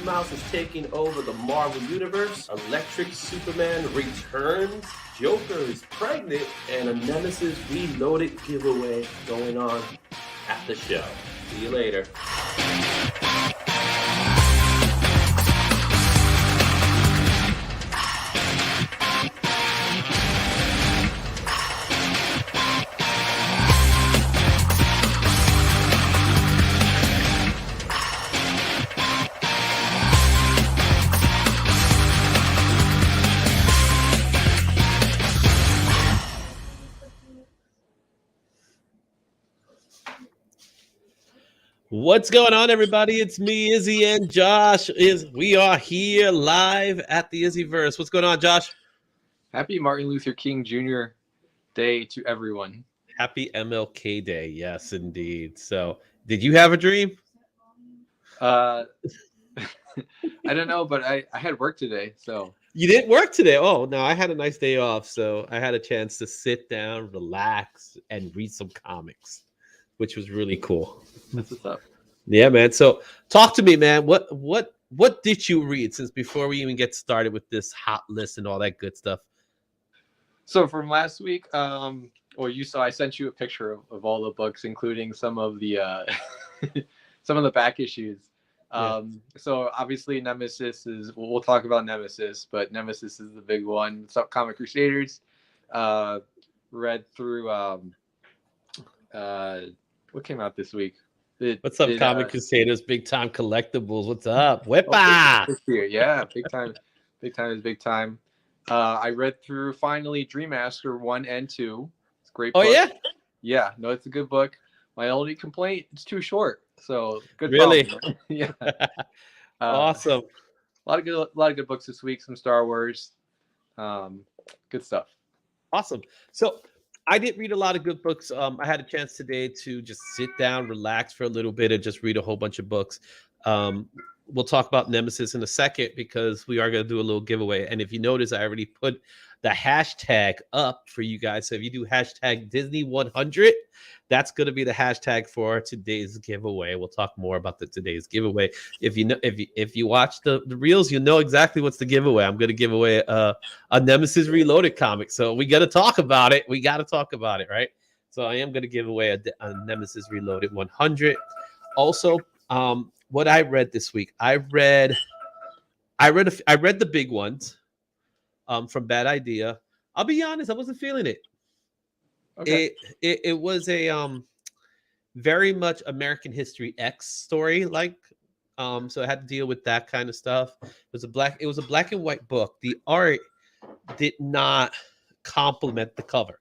Mouse is taking over the Marvel Universe, Electric Superman returns, Joker is pregnant, and a Nemesis Reloaded giveaway going on at the show. See you later. What's going on, everybody? It's me, Izzy, and Josh. We are here live at the Izzyverse. What's going on, Josh? Happy Martin Luther King Jr. Day to everyone. Happy MLK Day. Yes, indeed. So, did you have a dream? I don't know, but I had work today, so. You didn't work today? Oh, no, I had a nice day off, so I had a chance to sit down, relax, and read some comics, which was really cool. That's what's up. Yeah, man. So talk to me, man. What did you read since before we even get started with this hot list and all that good stuff? So from last week, you saw I sent you a picture of all the books, including some of the some of the back issues. So obviously Nemesis we'll talk about Nemesis, but Nemesis is the big one. So Comic Crusaders, read through what came out this week? What's up, Comic Crusaders? Big time collectibles. What's up? Whippa! Yeah, big time. Big time is big time. I read through finally Dream Master 1 and 2. It's a great book. Oh, yeah? Yeah, no, it's a good book. My only complaint, it's too short. So good. Really? Problem. Yeah. Awesome. A lot of good books this week. Some Star Wars. Good stuff. Awesome. So I didn't read a lot of good books. I had a chance today to just sit down, relax for a little bit, and just read a whole bunch of books. We'll talk about Nemesis in a second because we are going to do a little giveaway. And if you notice, I already put the hashtag up for you guys. So if you do hashtag Disney100, that's going to be the hashtag for today's giveaway. We'll talk more about today's giveaway. If you watch the reels, you know exactly what's the giveaway. I'm going to give away a Nemesis Reloaded comic. So we got to talk about it. We got to talk about it, right? So I am going to give away a Nemesis Reloaded 100. Also, what I read this week, I read the big ones from Bad Idea. I'll be honest, I wasn't feeling it. Okay. It was a very much American History X story, so I had to deal with that kind of stuff. It was a black and white book. The art did not complement the cover.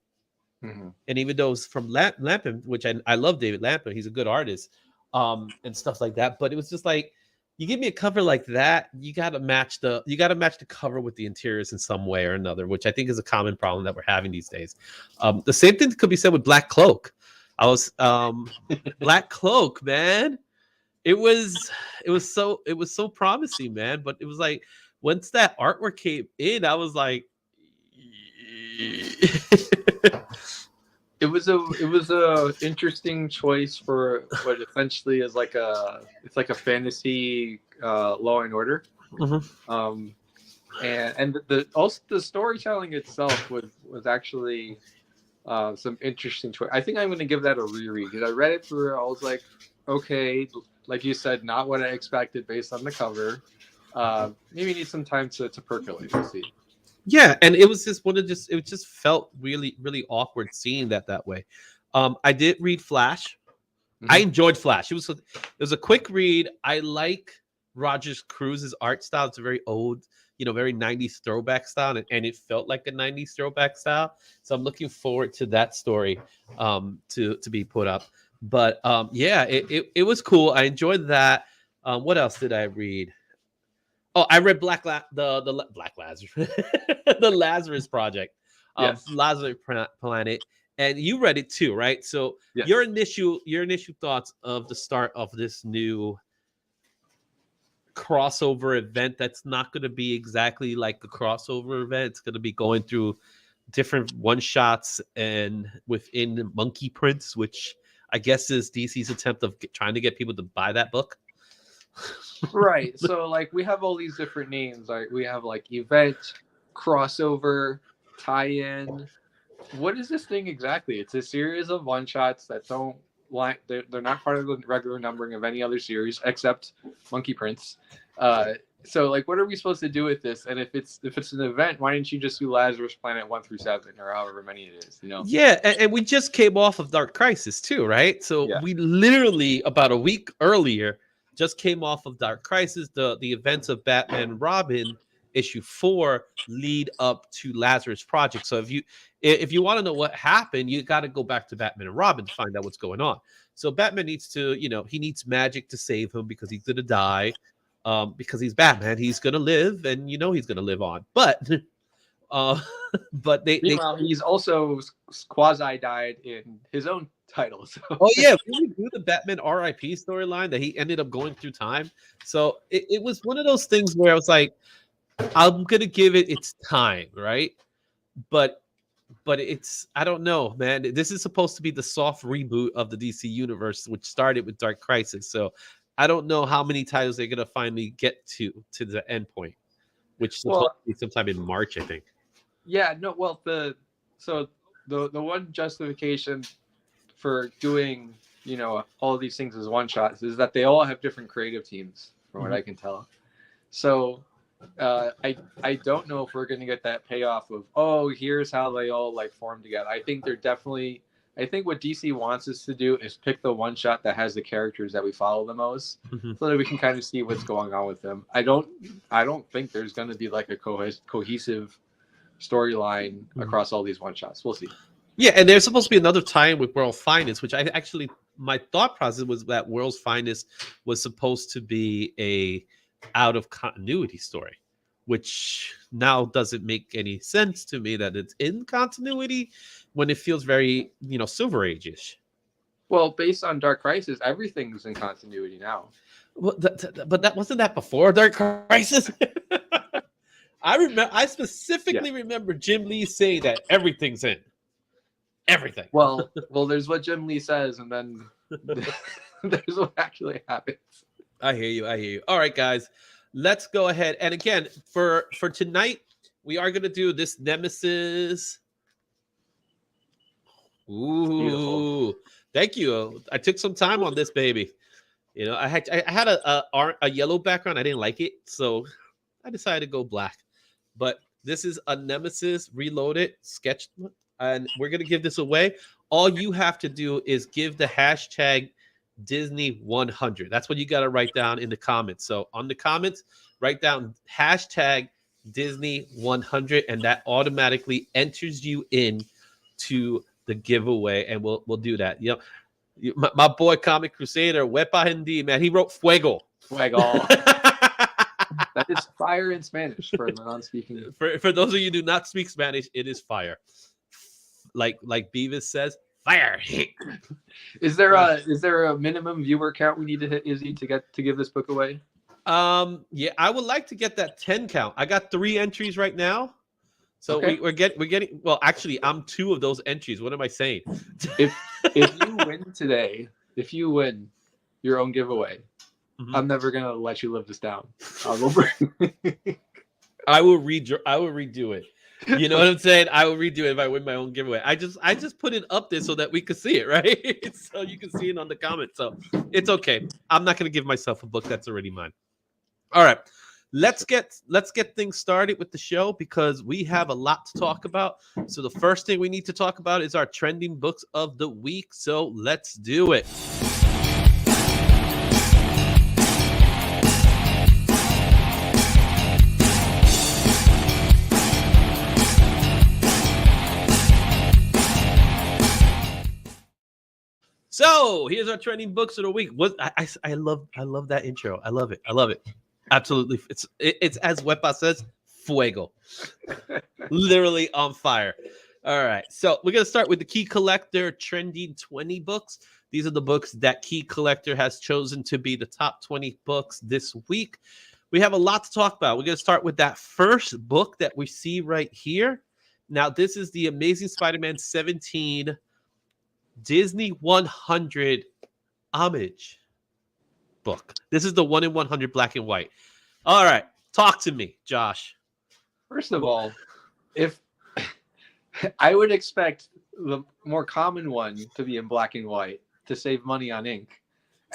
Mm-hmm. And even though it was from Lampin, which I love David Lampin, he's a good artist, and stuff like that. But it was just like, you give me a cover like that, you gotta match the cover with the interiors in some way or another, which I think is a common problem that we're having these days. The same thing could be said with Black Cloak. Black Cloak, man. It was so promising, man. But it was like once that artwork came in, I was like, It was a interesting choice for what essentially is like a fantasy Law and Order, mm-hmm. And the storytelling itself was actually some interesting choice. I think I'm going to give that a reread because I read it through. I was like, okay, like you said, not what I expected based on the cover. Maybe need some time to percolate. We'll see. Yeah, and it was just it just felt really, really awkward seeing that way. I did read Flash. Mm-hmm. I enjoyed Flash. It was a quick read. I like Rogers Cruz's art style. It's a very old, very 90s throwback style, and it felt like a 90s throwback style. So I'm looking forward to that story to be put up. But yeah, it was cool. I enjoyed that. What else did I read? Oh, I read the Black Lazarus, the Lazarus Project, yes. Lazarus Planet, and you read it too, right? So yes. Your initial thoughts of the start of this new crossover event that's not going to be exactly like a crossover event. It's going to be going through different one shots and within Monkey Prince, which I guess is DC's attempt of trying to get people to buy that book. Right. So like we have all these different names. Like we have like event, crossover, tie-in. What is this thing exactly? It's a series of one-shots that don't like they're not part of the regular numbering of any other series except Monkey Prince. So like what are we supposed to do with this? And if it's an event, why didn't you just do Lazarus Planet 1 through 7 or however many it is, you know? Yeah, and we just came off of Dark Crisis too, right? So Yeah. we literally about a week earlier just came off of Dark Crisis. The events of Batman and Robin issue 4 lead up to Lazarus Project. So if you want to know what happened, you got to go back to Batman and Robin to find out what's going on. So Batman needs to, he needs magic to save him because he's gonna die. Because he's Batman, he's gonna live, and he's gonna live on. But but they Meanwhile, he's also quasi died in his own title. So. Oh yeah, we do the Batman RIP storyline that he ended up going through time. So it was one of those things where I was like, I'm gonna give it its time, right? But it's, I don't know, man. This is supposed to be the soft reboot of the DC universe, which started with Dark Crisis. So I don't know how many titles they're gonna finally get to the end point, which is supposed to be sometime in March, I think. Yeah, no, well, the one justification for doing, all of these things as one shots is that they all have different creative teams, from what I can tell. So I don't know if we're going to get that payoff of, oh, here's how they all like form together. I think what DC wants us to do is pick the one shot that has the characters that we follow the most, so that we can kind of see what's going on with them. I don't think there's going to be like a cohesive storyline across all these one shots. We'll see. Yeah, and there's supposed to be another tie-in with World's Finest, which I actually, my thought process was that World's Finest was supposed to be a out of continuity story, which now doesn't make any sense to me that it's in continuity when it feels very, Silver Age-ish. Well, based on Dark Crisis, everything's in continuity now. Well, but that wasn't that before Dark Crisis. I specifically remember Jim Lee saying that everything's in. Everything. Well, there's what Jim Lee says, and then there's what actually happens. I hear you. All right, guys, let's go ahead. And again, for tonight, we are going to do this Nemesis. Ooh, beautiful. Thank you. I took some time on this baby. I had a yellow background. I didn't like it, so I decided to go black. But this is a Nemesis Reloaded sketch, and we're going to give this away. All you have to do is give the hashtag Disney100. That's what you got to write down in the comments. So on the comments, write down hashtag Disney100, and that automatically enters you in to the giveaway, and we'll do that. My boy Comic Crusader, Wepa Hindi, man, he wrote Fuego. That is fire in Spanish for the non-speaking. For those of you who do not speak Spanish, it is fire. Like Beavis says, fire. Is there a minimum viewer count we need to hit, Izzy, to give this book away? Yeah, I would like to get that 10 count. I got 3 entries right now. So okay. we're getting well, actually, I'm 2 of those entries. What am I saying? If you win today, if you win your own giveaway, I'm never gonna let you live this down. I will redo it. You know what I'm saying? I will redo it if I win my own giveaway. I just put it up there so that we could see it, right? So you can see it on the comments. So it's okay. I'm not gonna give myself a book that's already mine. All right. Let's get things started with the show because we have a lot to talk about. So the first thing we need to talk about is our trending books of the week. So let's do it. So here's our trending books of the week. I love that intro. I love it. Absolutely. It's as Wepa says, fuego. Literally on fire. All right. So we're going to start with the Key Collector trending 20 books. These are the books that Key Collector has chosen to be the top 20 books this week. We have a lot to talk about. We're going to start with that first book that we see right here. Now, this is the Amazing Spider-Man 17 Disney 100 homage. book. This is the 1 in 100 black and white. All right, talk to me, Josh. First of all, if I would expect the more common one to be in black and white to save money on ink,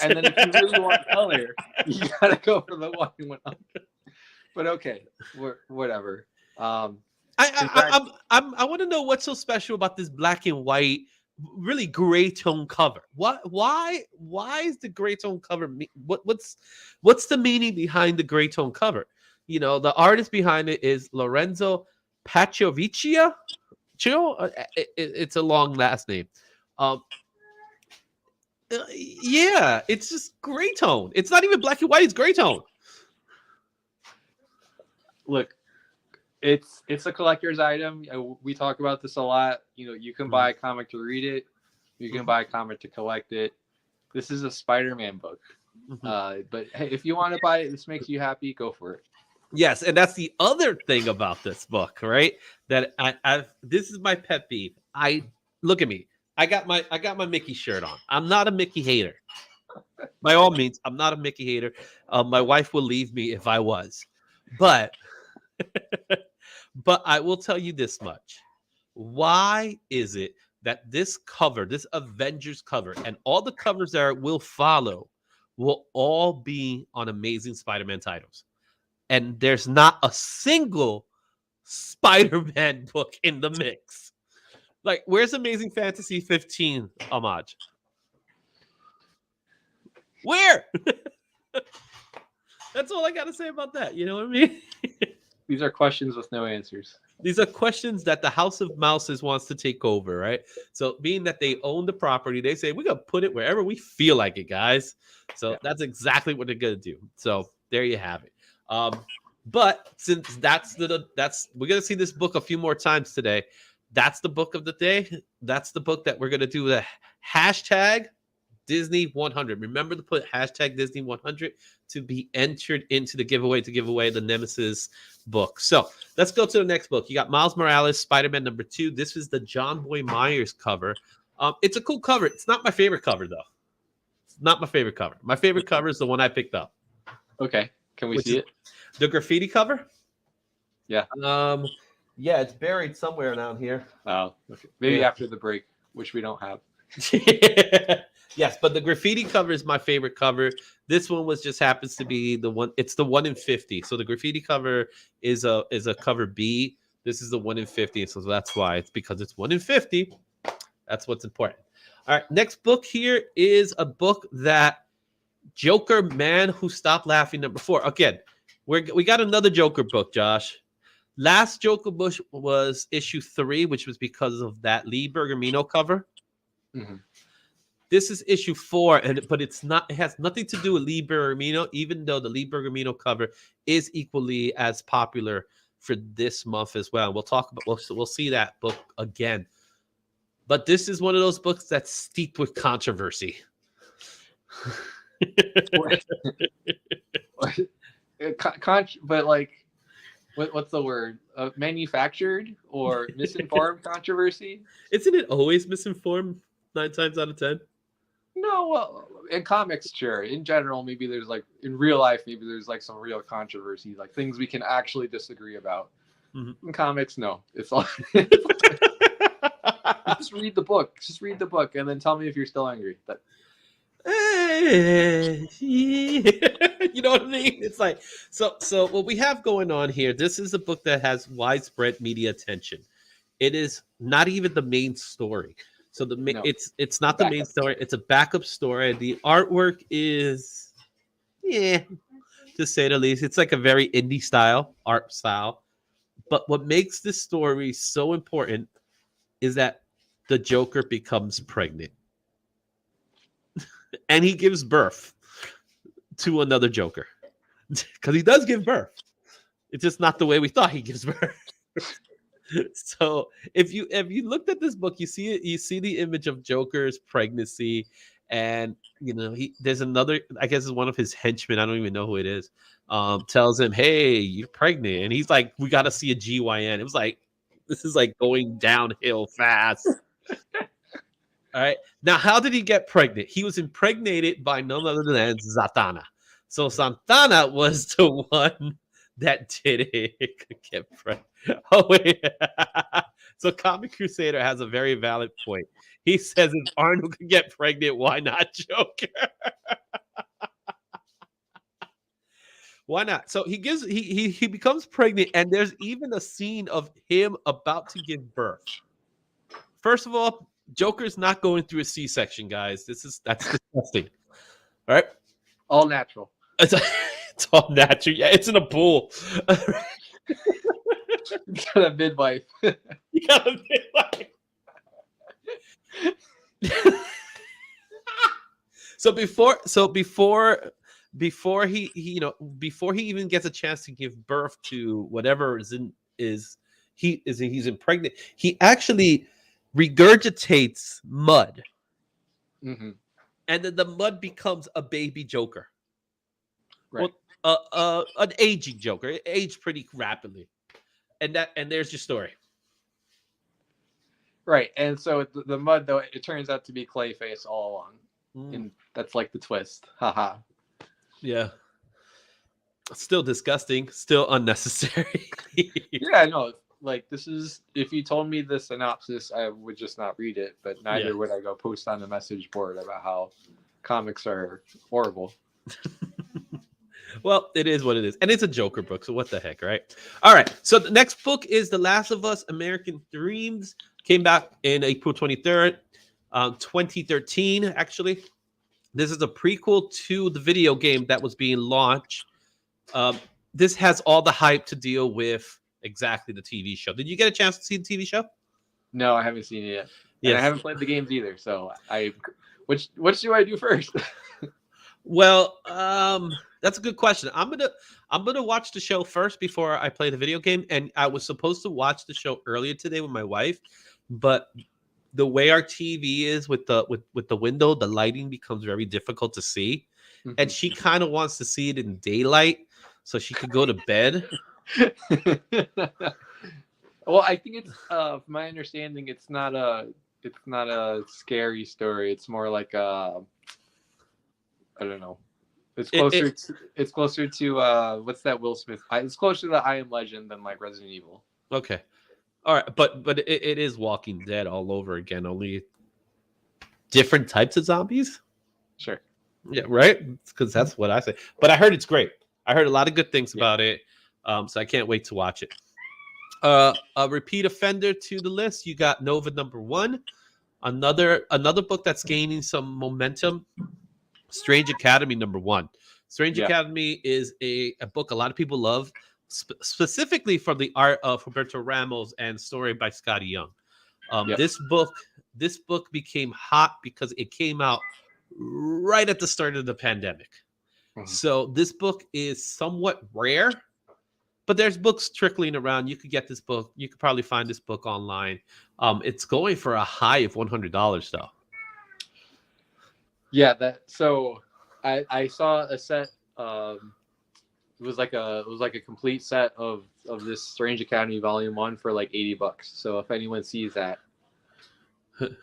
and then if you really want color, you gotta go for the 1 in 100. But okay, whatever. I want to know what's so special about this black and white, really gray tone cover. Why is the gray tone cover? What's the meaning behind the gray tone cover? You know, the artist behind it is Lorenzo Paccioviccia. It's a long last name. Yeah, it's just gray tone. It's not even black and white. It's gray tone. Look, it's a collector's item. We talk about this a lot. You know, you can buy a comic to read it. You can buy a comic to collect it. This is a Spider-Man book. But hey, if you want to buy it, this makes you happy, go for it. Yes, and that's the other thing about this book, right? That this is my pet peeve. Look at me. I got my Mickey shirt on. I'm not a Mickey hater. By all means, I'm not a Mickey hater. My wife will leave me if I was. But but I will tell you this much. Why is it that this cover, this Avengers cover, and all the covers that will follow will all be on Amazing Spider-Man titles? And there's not a single Spider-Man book in the mix. Like, where's Amazing Fantasy 15 homage? Where? That's all I got to say about that. You know what I mean? These are questions with no answers. These are questions that the House of Mouses wants to take over, right? So being that they own the property, they say, we're going to put it wherever we feel like it, guys. So that's exactly what they're going to do. So there you have it. But since that's we're going to see this book a few more times today. That's the book of the day. That's the book that we're going to do the hashtag Disney 100. Remember to put hashtag Disney 100 to be entered into the giveaway to give away the Nemesis book. So let's go to the next book. You got Miles Morales, Spider-Man #2. This is the John Boy Myers cover. It's a cool cover. It's not my favorite cover, though. It's not my favorite cover. My favorite cover is the one I picked up. Okay. Can we see it? The graffiti cover? Yeah. Yeah, it's buried somewhere down here. Oh, okay. Maybe after the break, which we don't have. Yes, but the graffiti cover is my favorite cover. This one just happens to be the one. It's the 1 in 50. So the graffiti cover is a cover B. This is the 1 in 50. So that's why it's because it's 1 in 50. That's what's important. All right, next book here is a book that Joker Man Who Stopped Laughing #4. Again, we got another Joker book, Josh. Last Joker book was issue 3, which was because of that Lee Bergamino cover. Mm-hmm. This is issue 4, but it's not. It has nothing to do with Lee Bergamino, even though the Lee Bergamino cover is equally as popular for this month as well. We'll talk about. We'll see that book again. But this is one of those books that's steeped with controversy. But like, what's the word? Manufactured or misinformed controversy? Isn't it always misinformed 9 times out of 10? No, well, in comics, sure. In general, maybe there's like in real life, maybe there's like some real controversy, like things we can actually disagree about. Mm-hmm. In comics, no, it's all. Just read the book. Just read the book, and then tell me if you're still angry. You know what I mean? It's like so what we have going on here, this is a book that has widespread media attention. It is not even the main story. So it's not the main story. It's a backup story. The artwork is to say the least. It's like a very indie art style. But what makes this story so important is that the Joker becomes pregnant. And he gives birth to another Joker. Because he does give birth. It's just not the way we thought he gives birth. So if you looked at this book, you see the image of Joker's pregnancy, and you know there's another, I guess it's one of his henchmen, I don't even know who it is, tells him, hey, you're pregnant, and he's like, we got to see a GYN. It was like, this is like going downhill fast. All right. Now, how did he get pregnant? He was impregnated by none other than Zatanna. So Zatanna was the one that did it. Get pregnant. Oh wait. So Comic Crusader has a very valid point. He says if Arnold could get pregnant, why not Joker? Why not? So he becomes pregnant, and there's even a scene of him about to give birth. First of all, Joker's not going through a C-section, guys. That's disgusting. All right, All natural. it's, it's all natural. Yeah, it's in a pool. Got a midwife. You gotta be like. So before he even gets a chance to give birth to whatever he's impregnant, he actually regurgitates mud, Mm-hmm. and then the mud becomes a baby Joker. Right. Well, an aging Joker. It aged pretty rapidly, and there's your story. Right. And so the mud, though, it turns out to be Clayface all along. And that's like the twist. Haha. Yeah. Still disgusting. Still unnecessary. Yeah, I know. Like, this is, if you told me the synopsis, I would just not read it, but neither would I go post on the message board about how comics are horrible. Well, it is what it is. And it's a Joker book, so what the heck, right? All right. So the next book is The Last of Us American Dreams. Came back in April 23rd, 2013, actually. This is a prequel to the video game that was being launched. This has all the hype to deal with exactly the TV show. Did you get a chance to see the TV show? No, I haven't seen it yet. Yes. And I haven't played the games either, so which do I do first? Well, that's a good question. I'm gonna watch the show first before I play the video game. And I was supposed to watch the show earlier today with my wife, but the way our TV is with the window, the lighting becomes very difficult to see, and she kind of wants to see it in daylight so she could go to bed. Well, I think it's from my understanding, it's not a scary story. It's more like I don't know. It's closer to what's that Will Smith? It's closer to I Am Legend than like Resident Evil. Okay, all right, but it is Walking Dead all over again, only different types of zombies. Sure. Yeah, right. Because that's what I say. But I heard it's great. I heard a lot of good things about it. So I can't wait to watch it. A repeat offender to the list. You got Nova #1, another book that's gaining some momentum. Strange Academy #1. Strange Academy is a book a lot of people love, specifically from the art of Roberto Ramos and story by Scotty Young. This book became hot because it came out right at the start of the pandemic. So this book is somewhat rare, but there's books trickling around. You could get this book. You could probably find this book online. It's going for a high of $100 though. Yeah, so I saw a set. It was like a complete set of this Strange Academy Volume 1 for like $80. So if anyone sees that,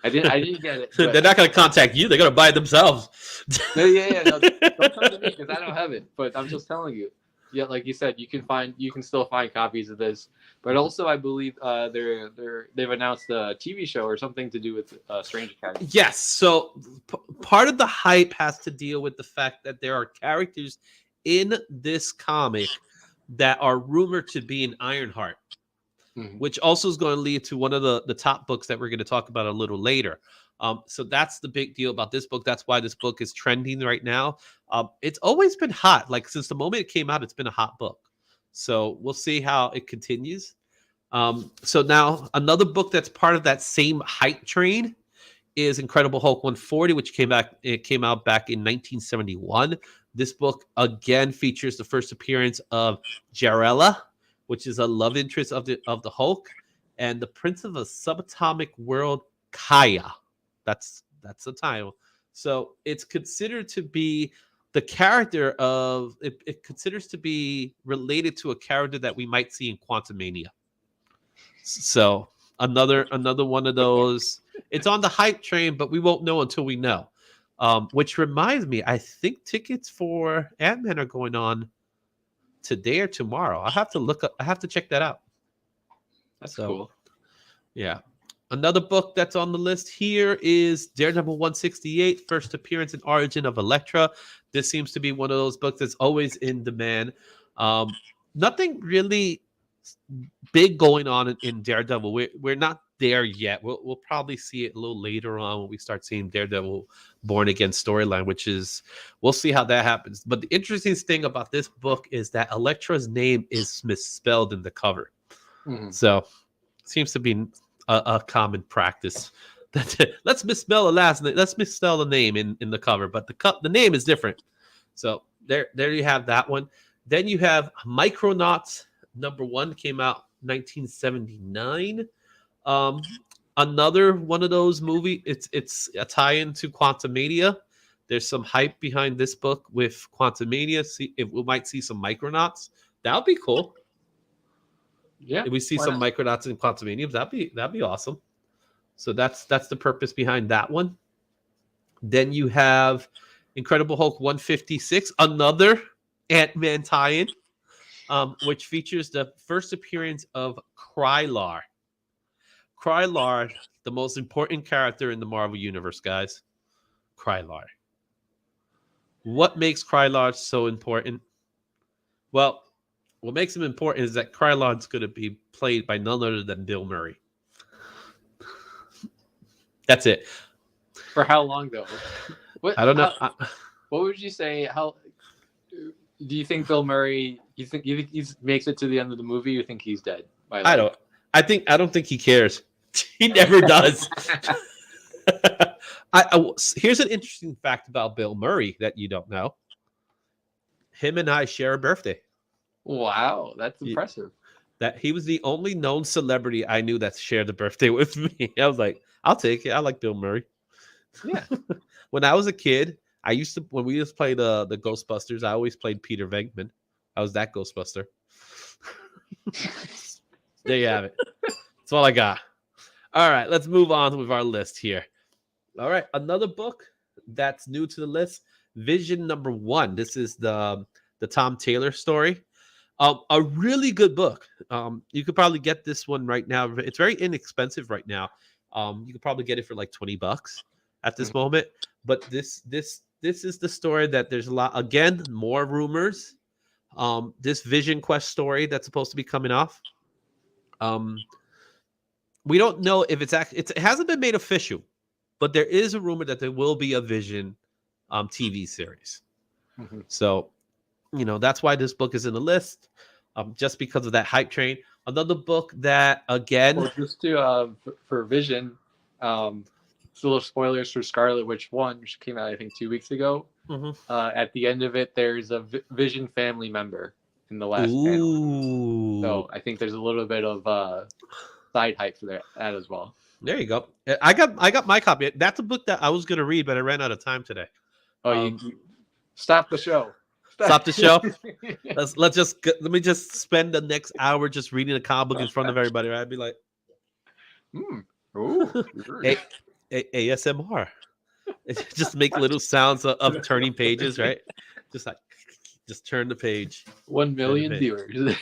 I didn't get it. They're not going to contact you. They're going to buy it themselves. Yeah. No, don't come to me because I don't have it. But I'm just telling you. Yeah, like you said, you can still find copies of this. But also, I believe they've announced a TV show or something to do with Strange Academy. Yes. So part of the hype has to deal with the fact that there are characters in this comic that are rumored to be in Ironheart. Which also is going to lead to one of the top books that we're going to talk about a little later. So that's the big deal about this book. That's why this book is trending right now. It's always been hot. Like since the moment it came out, it's been a hot book. So we'll see how it continues. So now another book that's part of that same hype train is Incredible Hulk 140, which came out back in 1971. This book again features the first appearance of Jarella, which is a love interest of the Hulk, and the Prince of a Subatomic World, Kaya. That's the title. So it's considered to be the character of it considers to be related to a character that we might see in Quantumania. So another one of those It's on the hype train, but we won't know until we know. Which reminds me, I think tickets for Ant-Man are going on today or tomorrow. I have to look up. I have to check that out. That's cool. Yeah. Another book that's on the list here is Daredevil 168, First Appearance and Origin of Elektra. This seems to be one of those books that's always in demand. Nothing really big going on in Daredevil. We're not there yet. We'll probably see it a little later on when we start seeing Daredevil Born Again storyline, which is, we'll see how that happens. But the interesting thing about this book is that Elektra's name is misspelled in the cover. Mm-hmm. So seems to be a common practice. Let's misspell the last name. Let's misspell the name in the cover, but the name is different. So there you have that one. Then you have Micronauts #1, came out 1979. Another one of those movie. It's a tie-in to Quantumania. There's some hype behind this book with Quantumania. See if we might see some Micronauts. That would be cool. Yeah, if we see some Micronauts in Quantumania, that'd be awesome. So that's the purpose behind that one. Then you have Incredible Hulk 156, another Ant-Man tie-in, which features the first appearance of Krylar. Krylar, the most important character in the Marvel Universe, guys. Krylar. What makes Krylar so important? Well, what makes him important is that Krylar's going to be played by none other than Bill Murray. That's it. For how long, though? I don't know. What would you say? How do you think Bill Murray? You think he makes it to the end of the movie? You think he's dead? I don't think he cares. He never does. Here's an interesting fact about Bill Murray that you don't know. Him and I share a birthday. Wow, that's impressive. That he was the only known celebrity I knew that shared a birthday with me. I was like, I'll take it. I like Bill Murray. Yeah. When I was a kid, when we used to play the Ghostbusters, I always played Peter Venkman. I was that Ghostbuster. There you have it. That's all I got. All right, let's move on with our list here. All right, another book that's new to the list, Vision #1. This is the Tom Taylor story. A really good book. You could probably get this one right now. It's very inexpensive right now. You could probably get it for like $20 at this moment. But this is the story that there's a lot. Again, more rumors. This Vision Quest story that's supposed to be coming off. We don't know if it hasn't been made official, but there is a rumor that there will be a Vision TV series. Mm-hmm. So, that's why this book is in the list, just because of that hype train. Another book that, again... Well, just to, for Vision, just a little spoilers for Scarlet Witch 1, which came out, I think, 2 weeks ago. Mm-hmm. At the end of it, there's a Vision family member in the last panel. So I think there's a little bit of side hype for that as well. There you go. I got my copy. That's a book that I was going to read, but I ran out of time today. Oh, you stop the show. Stop the show. Let me just spend the next hour just reading a comic book in front of everybody. Right? I'd be like, ASMR. Just make little sounds of turning pages, right? Just turn the page. 1 million viewers.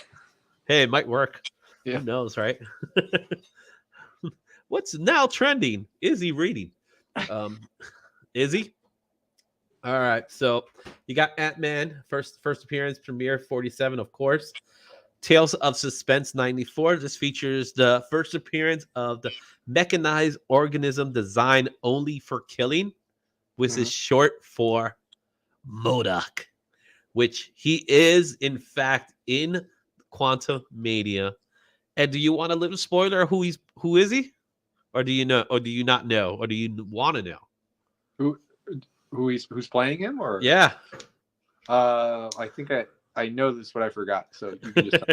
Hey, it might work. Yeah. Who knows, right? What's now trending? Is he reading? Is he? All right. So you got Ant-Man, first appearance, premiere 47, of course. Tales of Suspense 94. This features the first appearance of the mechanized organism designed only for killing, which is short for MODOK, which he is, in fact, in Quantumania. And do you want a little spoiler? Who is he? Or do you know? Or do you not know? Or do you want to know? Who's playing him? Or yeah, I think I know this, but I forgot. So you can just.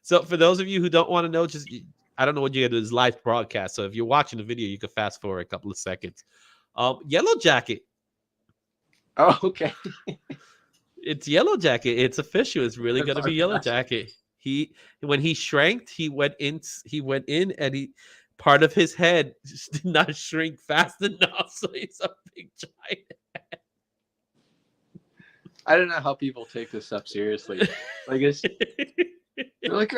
So for those of you who don't want to know, I don't know what you got to do. This live broadcast. So if you're watching the video, you can fast forward a couple of seconds. Yellow Jacket. Oh, okay. It's Yellow Jacket. It's official. It's really going to be Yellow Jacket. When he shranked, he went in and part of his head just did not shrink fast enough, so he's a big giant. I don't know how people take this stuff seriously. Like they're like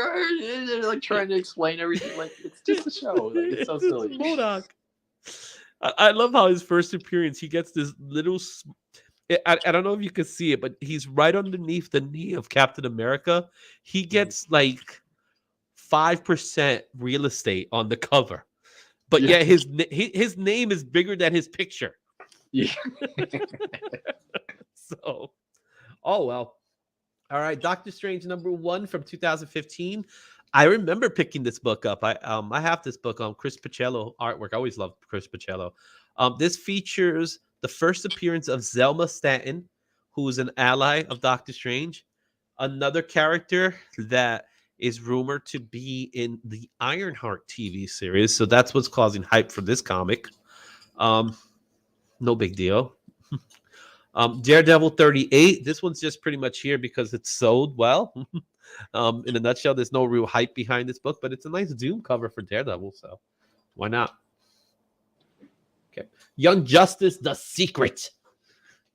trying to explain everything. Like it's just a show. Like it's so silly. MODOK. I love how his first appearance, he gets this little. I don't know if you can see it, but he's right underneath the knee of Captain America. He gets like 5% real estate on the cover, but yet his name is bigger than his picture. Yeah. So, oh well. All right, Doctor Strange #1 from 2015. I remember picking this book up. I have this book on Chris Pacello artwork. I always loved Chris Pacello. This features the first appearance of Zelma Stanton, who is an ally of Doctor Strange, another character that is rumored to be in the Ironheart TV series. So that's what's causing hype for this comic. No big deal. Daredevil 38. This one's just pretty much here because it's sold well. In a nutshell, there's no real hype behind this book, but it's a nice Doom cover for Daredevil, so why not? Okay. Young Justice, The Secret.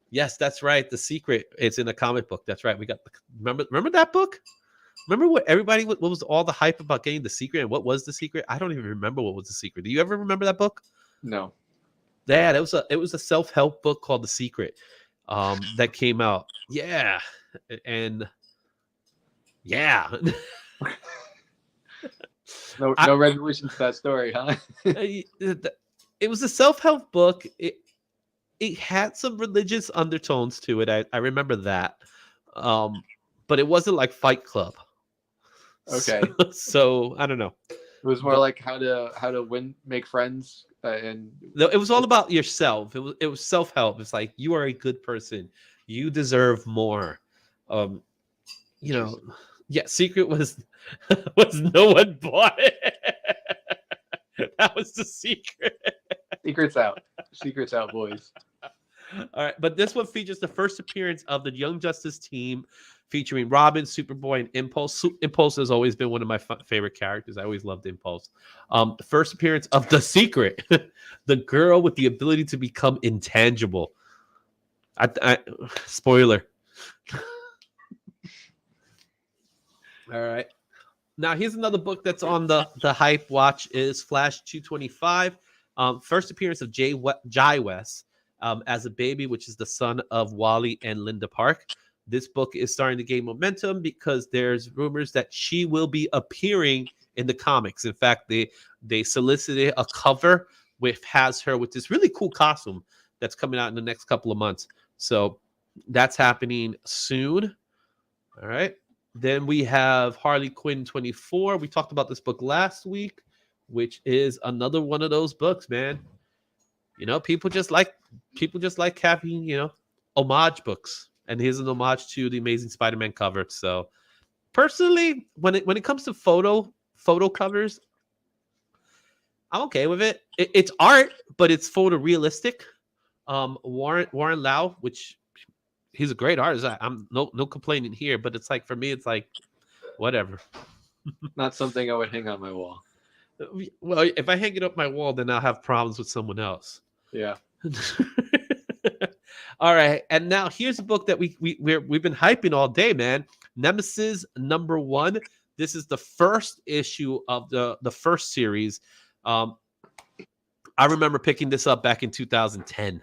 Yes, that's right. The Secret. It's in a comic book. That's right. We got remember that book? Remember what was all the hype about getting The Secret, and what was The Secret? I don't even remember what was The Secret. Do you ever remember that book? No. Yeah, it was a self-help book called The Secret that came out. Yeah. And yeah. No resolution to that story, huh? It was a self-help book. It had some religious undertones to it. I remember that. But it wasn't like Fight Club. Okay. So I don't know. It was more like how to make friends and it was all about yourself. It was self-help. It's like you are a good person. You deserve more. You know, yeah, Secret was no one bought it. That was The Secret. Secret's out. Secret's out, boys. All right, but this one features the first appearance of the Young Justice team, featuring Robin, Superboy, and Impulse. Impulse has always been one of my favorite characters. I always loved Impulse. The first appearance of The Secret, the girl with the ability to become intangible. Spoiler. All right. Now, here's another book that's on the hype watch is Flash 225. First appearance of Jai West as a baby, which is the son of Wally and Linda Park. This book is starting to gain momentum because there's rumors that she will be appearing in the comics. In fact, they solicited a cover has her with this really cool costume that's coming out in the next couple of months. So that's happening soon. All right. Then we have Harley Quinn 24. We talked about this book last week, which is another one of those books, man. You know, people just like having, you know, homage books. And here's an homage to the Amazing Spider-Man cover. So personally, when it comes to photo covers, I'm okay with it. It's art, but it's photorealistic. Warren Lau, which he's a great artist. I'm no complaining here, but it's like for me, it's like whatever. Not something I would hang on my wall. Well, if I hang it up my wall, then I'll have problems with someone else. Yeah. All right, and now here's a book that we've been hyping all day, man. Nemesis #1. This is the first issue of the first series. I remember picking this up back in 2010.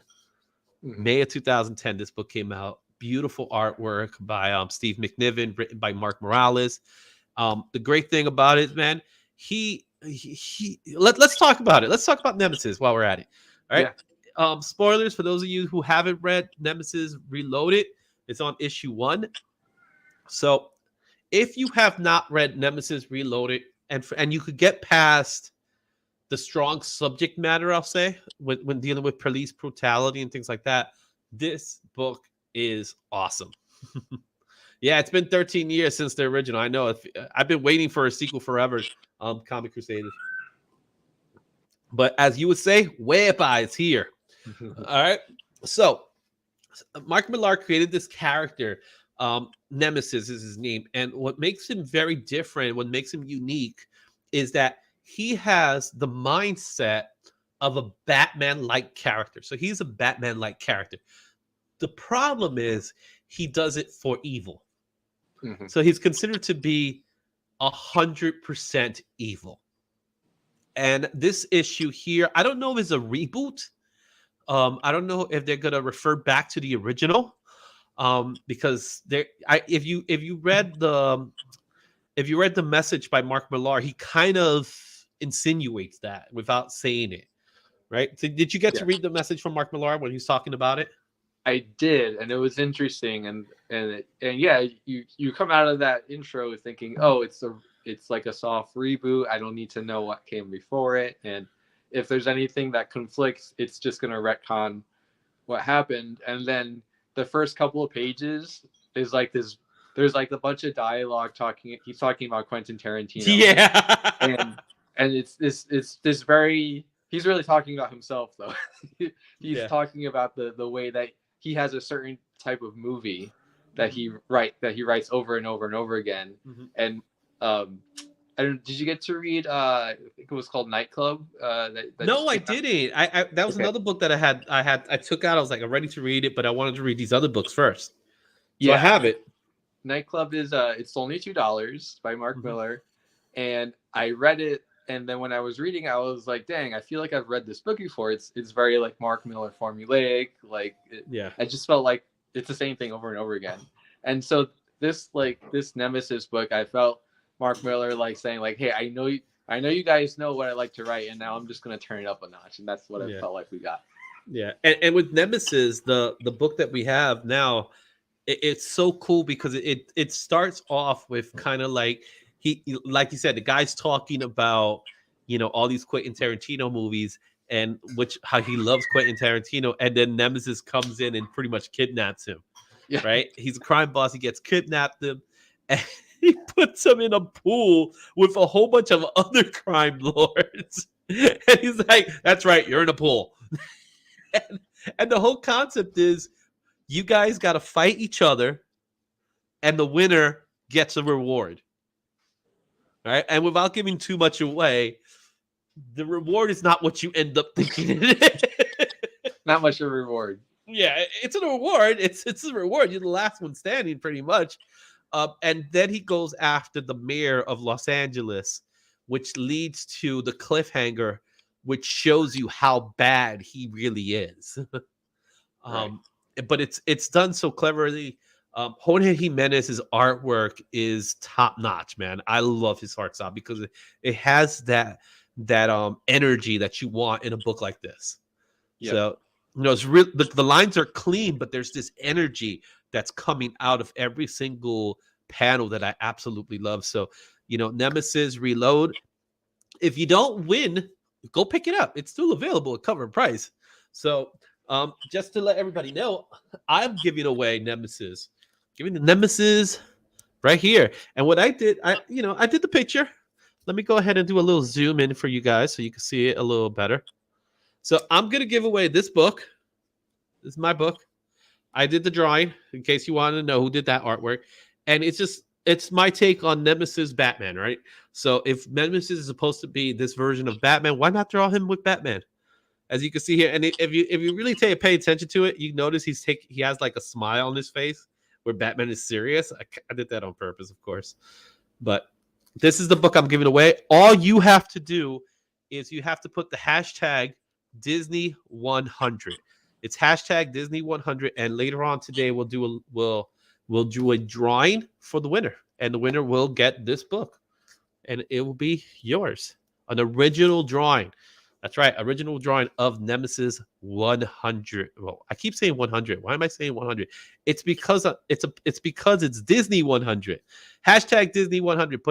May of 2010, this book came out. Beautiful artwork by Steve McNiven, written by Mark Morales. The great thing about it, man, let's talk about it. Let's talk about Nemesis while we're at it. All right. Yeah. Spoilers for those of you who haven't read Nemesis Reloaded. It's on issue 1. So if you have not read Nemesis Reloaded, and you could get past the strong subject matter, I'll say, when dealing with police brutality and things like that, this book is awesome. Yeah, it's been 13 years since the original. I know. I've been waiting for a sequel forever, Comic Crusaders. But as you would say, Wepa is here. All right. So Mark Millar created this character. Nemesis is his name. And what makes him very different, what makes him unique, is that he has the mindset of a Batman-like character. So he's a Batman-like character. The problem is he does it for evil. Mhm. So he's considered to be 100% evil. And this issue here, I don't know if it's a reboot. I don't know if they're gonna refer back to the original, because if you read the message by Mark Millar, he kind of insinuates that without saying it, right? So did you get Yeah. to read the message from Mark Millar when he was talking about it? I did, and it was interesting, and yeah, you come out of that intro thinking, oh, it's like a soft reboot. I don't need to know what came before it, and if there's anything that conflicts, it's just gonna retcon what happened. And then the first couple of pages is like this. There's like a bunch of dialogue talking. He's talking about Quentin Tarantino. Yeah. and it's this very. He's really talking about himself though. He's talking about the way that he has a certain type of movie that he writes over and over and over again. Mm-hmm. And did you get to read? I think it was called Nightclub. No, I didn't. I that was another book that I took out. I was like, I'm ready to read it, but I wanted to read these other books first. So I have it. Nightclub is it's only $2 by Mark Millar, and I read it. And then when I was reading, I was like, "Dang, I feel like I've read this book before." It's very like Mark Millar formulaic. I just felt like it's the same thing over and over again. And so this Nemesis book, I felt Mark Millar like saying like, "Hey, I know you guys know what I like to write, and now I'm just gonna turn it up a notch." And that's what I felt like we got. Yeah, and with Nemesis, the book that we have now, it's so cool because it starts off with kind of like. Like you said, the guy's talking about, all these Quentin Tarantino movies and how he loves Quentin Tarantino. And then Nemesis comes in and pretty much kidnaps him, right? He's a crime boss. He gets kidnapped him and he puts him in a pool with a whole bunch of other crime lords. And he's like, that's right, you're in a pool. and the whole concept is you guys got to fight each other and the winner gets a reward. Right? And without giving too much away, the reward is not what you end up thinking it is. Not much of a reward. Yeah, it's a reward. It's a reward. You're the last one standing, pretty much. And then he goes after the mayor of Los Angeles, which leads to the cliffhanger, which shows you how bad he really is. Right. But it's done so cleverly. Jorge Jimenez's artwork is top notch, man. I love his art style because it has that energy that you want in a book like this. Yep. So it's real. The lines are clean, but there's this energy that's coming out of every single panel that I absolutely love. So Nemesis Reload. If you don't win, go pick it up. It's still available at cover price. So just to let everybody know, I'm giving away Nemesis. Giving the Nemesis right here. And what I did, I did the picture. Let me go ahead and do a little zoom in for you guys so you can see it a little better. So I'm going to give away this book. This is my book. I did the drawing in case you wanted to know who did that artwork. And it's my take on Nemesis Batman, right? So if Nemesis is supposed to be this version of Batman, why not draw him with Batman? As you can see here. And if you really pay attention to it, you notice he has like a smile on his face. Where Batman is serious. I did that on purpose, of course. But this is the book I'm giving away. All you have to do is you have to put the hashtag Disney100. It's hashtag Disney100. And later on today, we'll do a drawing for the winner. And the winner will get this book. And it will be yours. An original drawing. That's right, original drawing of Nemesis 100. Well, I keep saying 100. Why am I saying 100? It's because it's Disney 100. Hashtag Disney 100.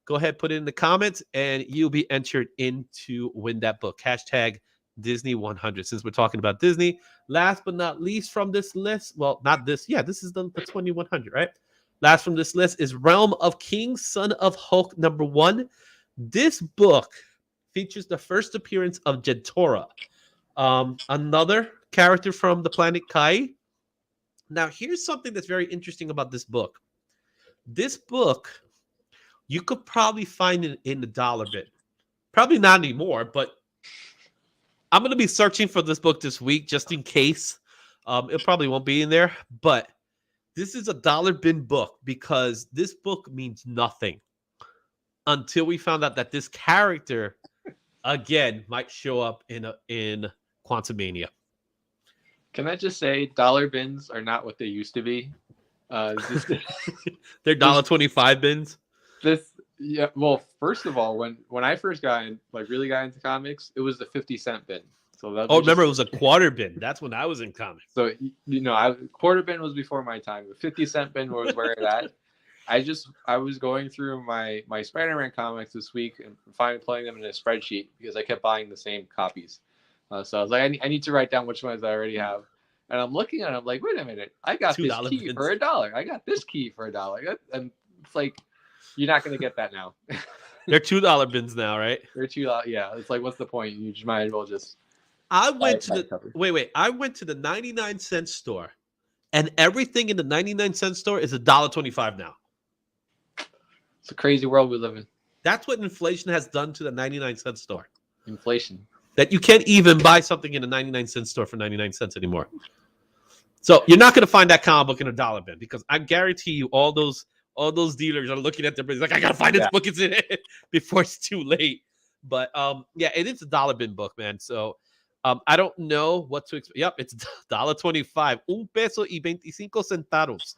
Go ahead, put it in the comments, and you'll be entered in to win that book. Hashtag Disney 100. Since we're talking about Disney, last but not least from this list, well, not this. Yeah, this is the 2100, right? Last from this list is Realm of Kings, Son of Hulk #1. This book features the first appearance of Jetora, another character from the planet Kai. Now, here's something that's very interesting about this book. This book, you could probably find it in the dollar bin. Probably not anymore, but I'm going to be searching for this book this week just in case. It probably won't be in there, but this is a dollar bin book because this book means nothing until we found out that this character again might show up in Quantumania. Can I just say, dollar bins are not what they used to be. They're $1.25 bins. Yeah. Well, first of all, when I first really got into comics, it was the 50-cent bin. So that remember it was a quarter bin. That's when I was in comics. So quarter bin was before my time. The 50-cent bin was where it at. I was going through my Spider-Man comics this week and finally putting them in a spreadsheet because I kept buying the same copies. So I was like, I need to write down which ones I already have. And I'm looking at it, I'm like, wait a minute, I got this key bins. for $1. I got this key for $1. And it's like, you're not going to get that now. They're $2 bins now, right? They're $2. Yeah, it's like, what's the point? You just might as well just. I went to the 99-cent store, and everything in the 99-cent store is $1.25 now. It's a crazy world we live in. That's what inflation has done to the 99-cent store. Inflation. That you can't even buy something in a 99-cent store for 99 cents anymore. So you're not going to find that comic book in a dollar bin because I guarantee you all those dealers are looking at their bins like, I got to find this book it's in it before it's too late. But it is a dollar bin book, man. So I don't know what to expect. Yep, it's $1.25. $1.25.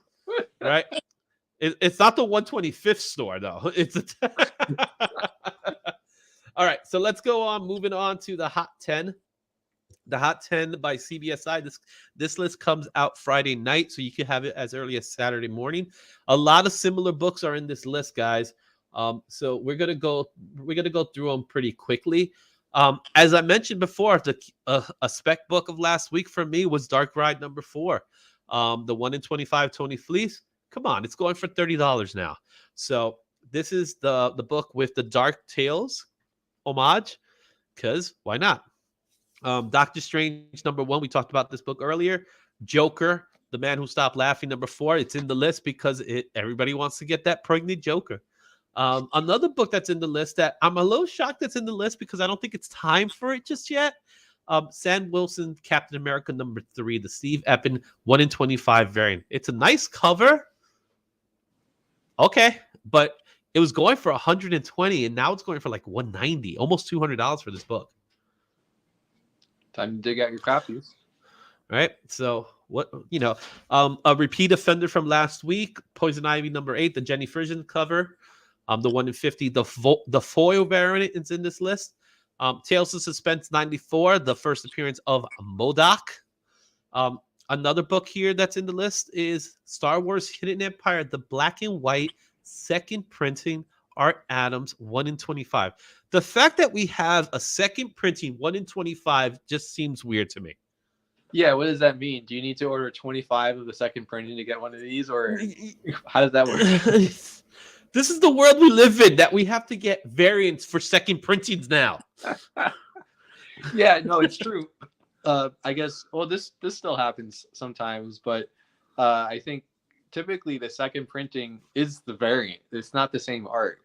Right? It's not the 125th store, though. It's all right, so let's go on. Moving on to the Hot 10. The Hot 10 by CBSI. This list comes out Friday night, so you can have it as early as Saturday morning. A lot of similar books are in this list, guys. So we're gonna go through them pretty quickly. As I mentioned before, a spec book of last week for me was Dark Ride number 4. The 1 in 25 Tony Fleece. Come on, it's going for $30 now. So this is the book with the Dark Tales homage, because why not? Doctor Strange number 1, we talked about this book earlier. Joker, The Man Who Stopped Laughing number 4, it's in the list because everybody wants to get that pregnant Joker. Another book that's in the list that I'm a little shocked that's in the list because I don't think it's time for it just yet. Sam Wilson, Captain America number 3, the Steve Eppen 1 in 25 variant. It's a nice cover. Okay, but it was going for $120, and now it's going for like $190, almost $200 for this book. Time to dig out your copies. Right. So a repeat offender from last week, Poison Ivy number 8, the Jenny Frisian cover, the 1 in 50, the foil variant is in this list. Tales of Suspense 94, the first appearance of MODOK. Another book here that's in the list is Star Wars Hidden Empire, the black and white second printing, Art Adams 1 in 25. The fact that we have a second printing 1 in 25 just seems weird to me. Yeah, what does that mean? Do you need to order 25 of the second printing to get one of these, or how does that work? This is the world we live in, that we have to get variants for second printings now. Yeah, no, it's true. I guess, well, this still happens sometimes, but I think typically the second printing is the variant. It's not the same art.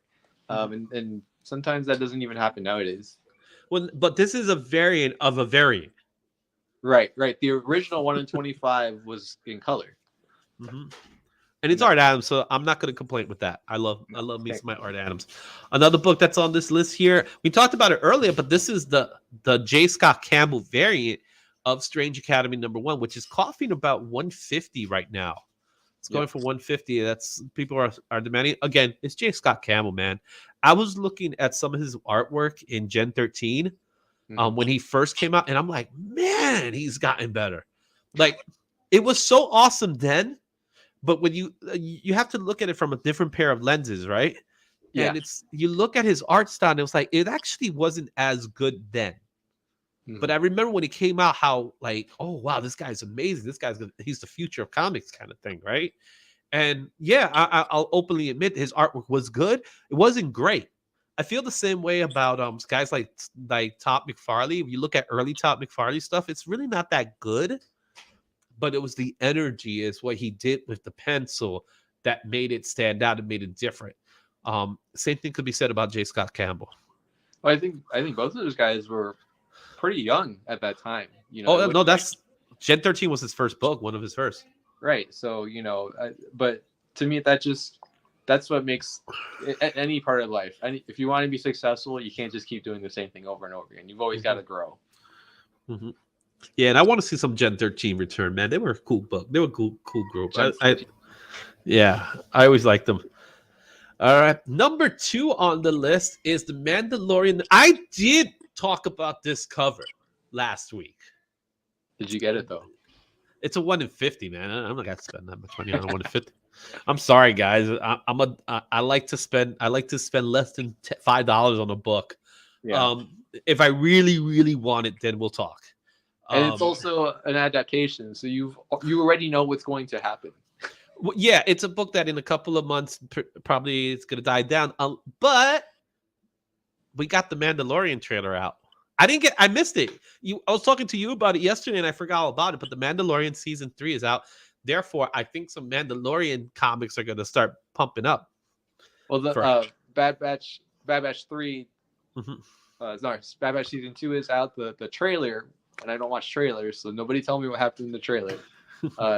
And sometimes that doesn't even happen nowadays. Well, but this is a variant of a variant. Right. The original 1 in 25 was in color. Mm-hmm. And it's Art Adams, so I'm not going to complain with that. I love me some Art Adams. Another book that's on this list here, we talked about it earlier, but this is the J. Scott Campbell variant of Strange Academy number 1, which is costing about $150 right now. It's going for $150. That's people are demanding. Again, it's J. Scott Campbell, man. I was looking at some of his artwork in Gen 13 when he first came out, and I'm like, man, he's gotten better. Like, it was so awesome then. But when you have to look at it from a different pair of lenses, right? Yeah. And you look at his art style, and it was like, it actually wasn't as good then. But I remember when he came out, how like, oh wow, this guy's amazing. He's the future of comics, kind of thing, right? And yeah, I'll openly admit his artwork was good. It wasn't great. I feel the same way about guys like Todd McFarlane. If you look at early Todd McFarlane stuff, it's really not that good. But it was the energy, is what he did with the pencil that made it stand out and made it different. Same thing could be said about J. Scott Campbell. Well, I think both of those guys were pretty young at that time. You know, Oh it no, was that's Gen 13 was his first book, one of his first. right. So you know, but to me, that's what makes any part of life. If you want to be successful, you can't just keep doing the same thing over and over again. You've always got to grow. Mm-hmm. Yeah, and I want to see some Gen 13 return, man. They were a cool book. They were a cool group. Yeah, I always liked them. All right, number 2 on the list is The Mandalorian. I did talk about this cover last week. Did you get it though? It's a 1 in 50, man. I'm not gonna spend that much money on a 1 in 50. I'm sorry, guys. I like to spend less than $5 on a book. Yeah. If I really want it, then we'll talk. And it's also an adaptation, so you already know what's going to happen. Well, yeah, it's a book that in a couple of months probably it's gonna die down. But we got the Mandalorian trailer out. I missed it. I was talking to you about it yesterday, and I forgot all about it. But the Mandalorian season 3 is out. Therefore, I think some Mandalorian comics are gonna start pumping up. Well, the Bad Batch 3, Bad Batch season 2 is out. The trailer, and I don't watch trailers, so nobody tell me what happened in the trailer.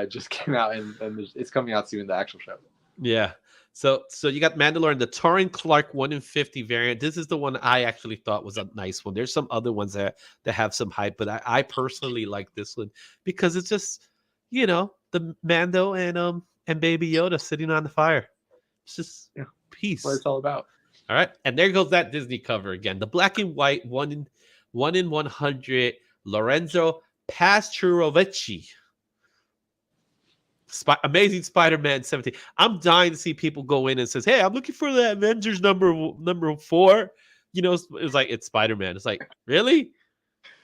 Just came out, and it's coming out soon, the actual show. Yeah. So you got Mandalorian, the Torrin Clark 1 in 50 variant. This is the one I actually thought was a nice one. There's some other ones that have some hype, but I personally like this one because it's just, you know, the Mando and Baby Yoda sitting on the fire. It's just peace. What it's all about. All right. And there goes that Disney cover again. The black and white 1 in 100 Lorenzo Pasturovicci. Amazing Spider-Man 17. I'm dying to see people go in and says, "Hey, I'm looking for the Avengers number 4." You know, it's like it's Spider-Man. It's like, really?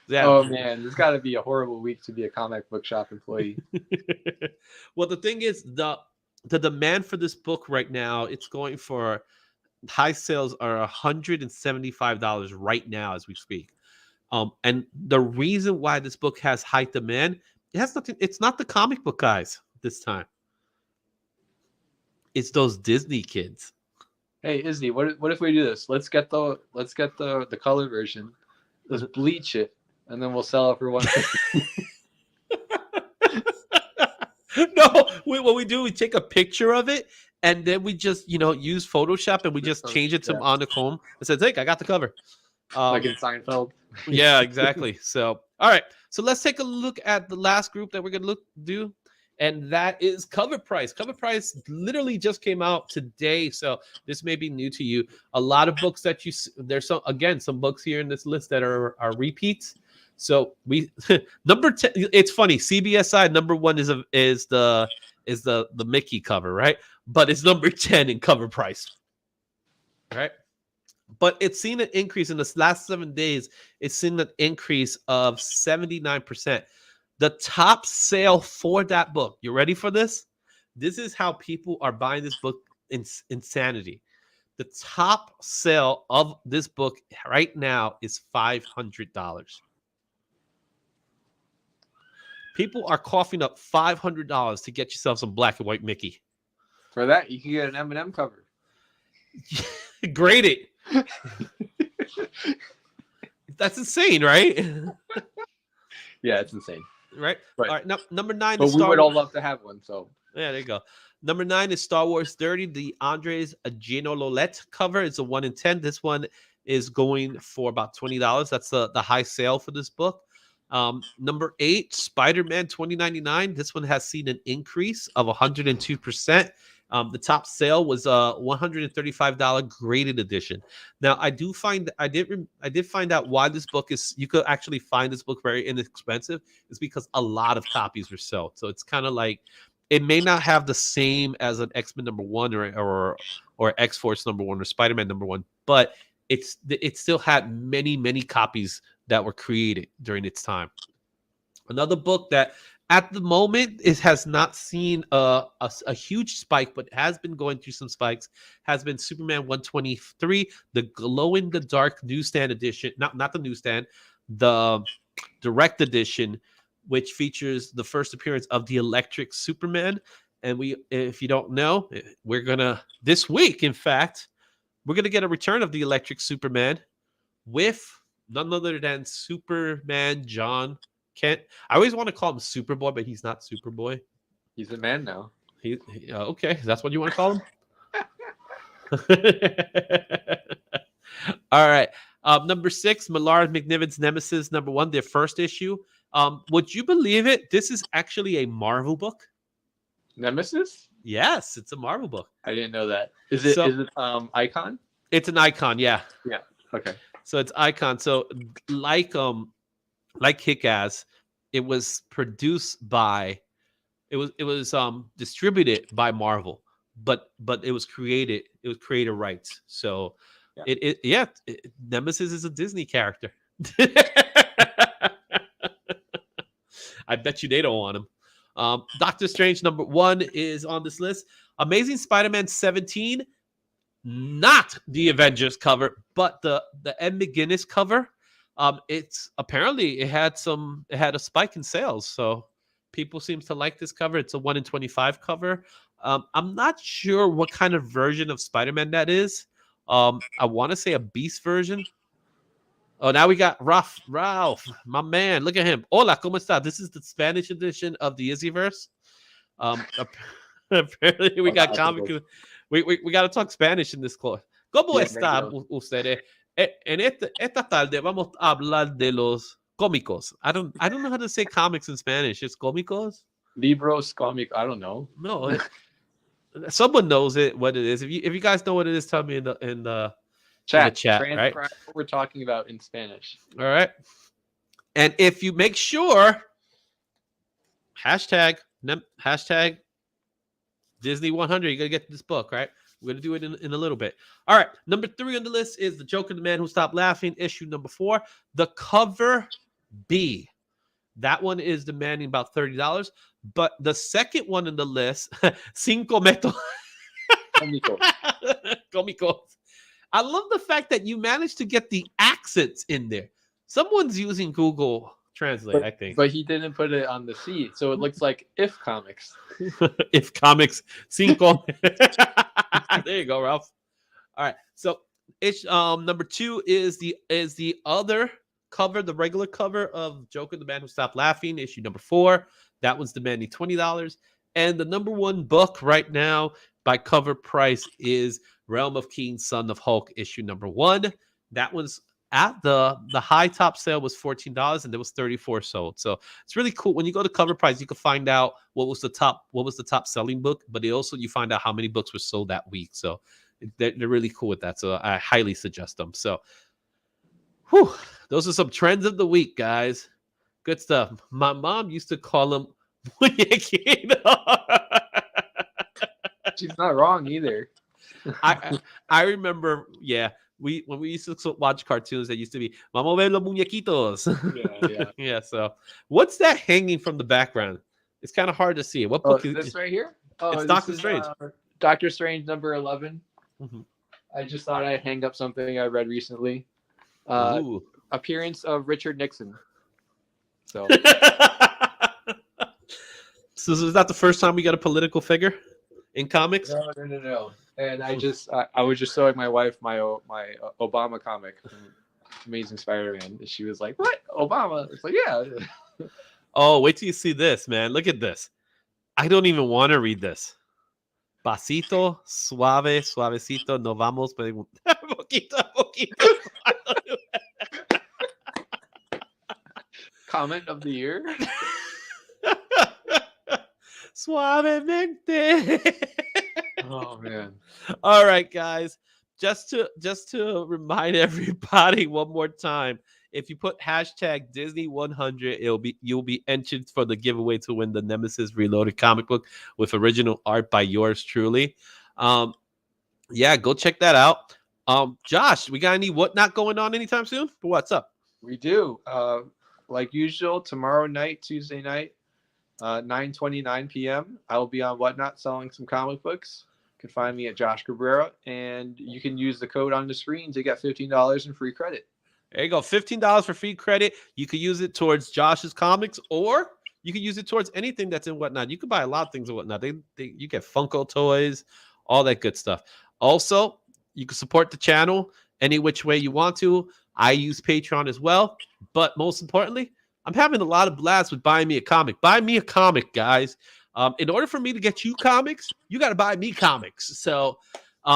Yeah. Oh man, it's got to be a horrible week to be a comic book shop employee. Well, the thing is, the demand for this book right now, it's going for high sales are $175 right now as we speak. And the reason why this book has high demand, it has nothing. It's not the comic book guys this time. It's those Disney kids. Hey Izzy, what if we do this? Let's get the color version. Let's bleach it, and then we'll sell it for $150. No, what we do, we take a picture of it, and then we just use Photoshop, and we just change it to monochrome. It says, "Hey, I got the cover." Like in Seinfeld. Yeah, exactly. So, all right. So let's take a look at the last group that we're gonna do. And that is Cover Price. Cover Price literally just came out today, so this may be new to you. A lot of books that there's some books here in this list that are repeats. So we number 10. It's funny. CBSI number 1 is the Mickey cover, right? But it's number 10 in Cover Price, right? But it's seen an increase in the last 7 days. It's seen an increase of 79%. The top sale for that book. You ready for this? This is how people are buying this book. Insanity. The top sale of this book right now is $500. People are coughing up $500 to get yourself some black and white Mickey. For that, you can get an M&M cover. Grade it. That's insane, right? Yeah, it's insane. Right. All right. Number 9 but is we Star would Wars. all love to have one. So yeah, there you go. Number 9 is Star Wars 30. The Andres Gianololette cover. It's a 1 in 10. This one is going for about $20. That's the high sale for this book. Number 8, Spider-Man 2099. This one has seen an increase of 102%. The top sale was a $135 graded edition. Now, I did find out why this book is. You could actually find this book very inexpensive. It's because a lot of copies were sold. So it's kind of like it may not have the same as an X-Men number 1 or X-Force number 1 or Spider-Man number 1, but it still had many copies that were created during its time. Another book that at the moment it has not seen a huge spike, but has been going through some spikes, has been Superman 123, the glow-in-the-dark newsstand edition. Not the newsstand, the direct edition, which features the first appearance of the Electric Superman. And if you don't know, this week, in fact, we're gonna get a return of the Electric Superman with none other than Superman John Kent. I always want to call him Superboy, but he's not Superboy. He's a man now. Okay, that's what you want to call him. All right. Number 6, Millard McNiven's Nemesis #1, their first issue. Would you believe it? This is actually a Marvel book. Nemesis? Yes, it's a Marvel book. I didn't know that. Is it Icon? It's an Icon, yeah. Yeah. Okay. So it's Icon. So like Kick-Ass, it was produced by it was distributed by Marvel, but it was creator rights. So Nemesis is a Disney character. I bet you they don't want him. Doctor Strange #1 is on this list. Amazing Spider-Man 17, not the Avengers cover, but the Ed McGuinness cover. It's apparently it had a spike in sales, so people seem to like this cover. It's a 1 in 25 cover. I'm not sure what kind of version of Spider-Man that is. I want to say a Beast version. Oh, now we got Ralph, my man. Look at him. Hola, ¿cómo está? This is the Spanish edition of the Izzyverse. Apparently we got comic. We got to talk Spanish in this course. ¿Cómo está ustedes? En esta tarde vamos a hablar de los cómicos. I don't know how to say comics in Spanish. It's cómicos? Libros, comic. I don't know. No, someone knows what it is. If you guys know what it is, tell me in the chat, right? What we're talking about in Spanish. All right. And if you make sure, hashtag Disney 100, you got to get this book, right? We're going to do it in a little bit. All right. Number 3 on the list is The Joker, the Man Who Stopped Laughing, issue #4. The cover B. That one is demanding about $30. But the second one on the list, Cinco Meto. Cómicos. I love the fact that you managed to get the accents in there. Someone's using Google Translate, I think. But he didn't put it on the C, so it looks like If Comics. If Comics, Cinco. There you go, Ralph. All right. So it's number 2 is the other cover, the regular cover of Joker, the Man Who Stopped Laughing, issue #4. That one's demanding $20. And the #1 book right now by cover price is Realm of Keen, Son of Hulk, issue #1. That one's at the high top sale was $14 and there was 34 sold. So it's really cool. When you go to cover price, you can find out what was the top selling book, but you find out how many books were sold that week. So they're really cool with that. So I highly suggest them. So those are some trends of the week, guys. Good stuff. My mom used to call them She's not wrong either. I remember, when we used to watch cartoons, that used to be "Vamos a ver los muñequitos." Yeah. So, what's that hanging from the background? It's kind of hard to see. What book is this right here? It's Doctor Strange. Doctor Strange #11. Mm-hmm. I just thought I'd hang up something I read recently. Appearance of Richard Nixon. So. So is that the first time we got a political figure in comics? No. And I was just showing my wife my Obama comic, Amazing Spider-Man. And she was like, "What? Obama?" It's like, yeah. Oh, wait till you see this, man. Look at this. I don't even want to read this. Pasito, suave, suavecito, no vamos, pero poquito, poquito. Comment of the year. Suavemente. Oh man. All right, guys. Just to remind everybody one more time, if you put hashtag Disney100, you'll be entered for the giveaway to win the Nemesis Reloaded comic book with original art by yours truly. Go check that out. Josh, we got any whatnot going on anytime soon? What's up? We do. Like usual, tomorrow night, Tuesday night, 9:29 p.m. I will be on Whatnot selling some comic books. You can find me at Josh Cabrera, and you can use the code on the screen to get $15 in free credit. There you go, $15 for free credit. You could use it towards Josh's comics, or you could use it towards anything that's in Whatnot. You could buy a lot of things in Whatnot. You get Funko toys, all that good stuff. Also, you can support the channel any which way you want to. I use Patreon as well. But most importantly, I'm having a lot of blasts with buying me a comic. Buy me a comic, guys. In order for me to get you comics, you got to buy me comics. So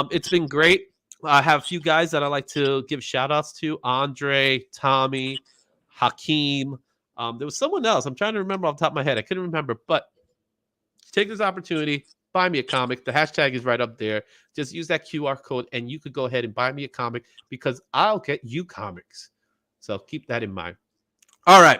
it's been great. I have a few guys that I like to give shout outs to: Andre, Tommy, Hakeem. There was someone else. I'm trying to remember off the top of my head. I couldn't remember. But take this opportunity. Buy me a comic. The hashtag is right up there. Just use that QR code and you could go ahead and buy me a comic because I'll get you comics. So keep that in mind. All right.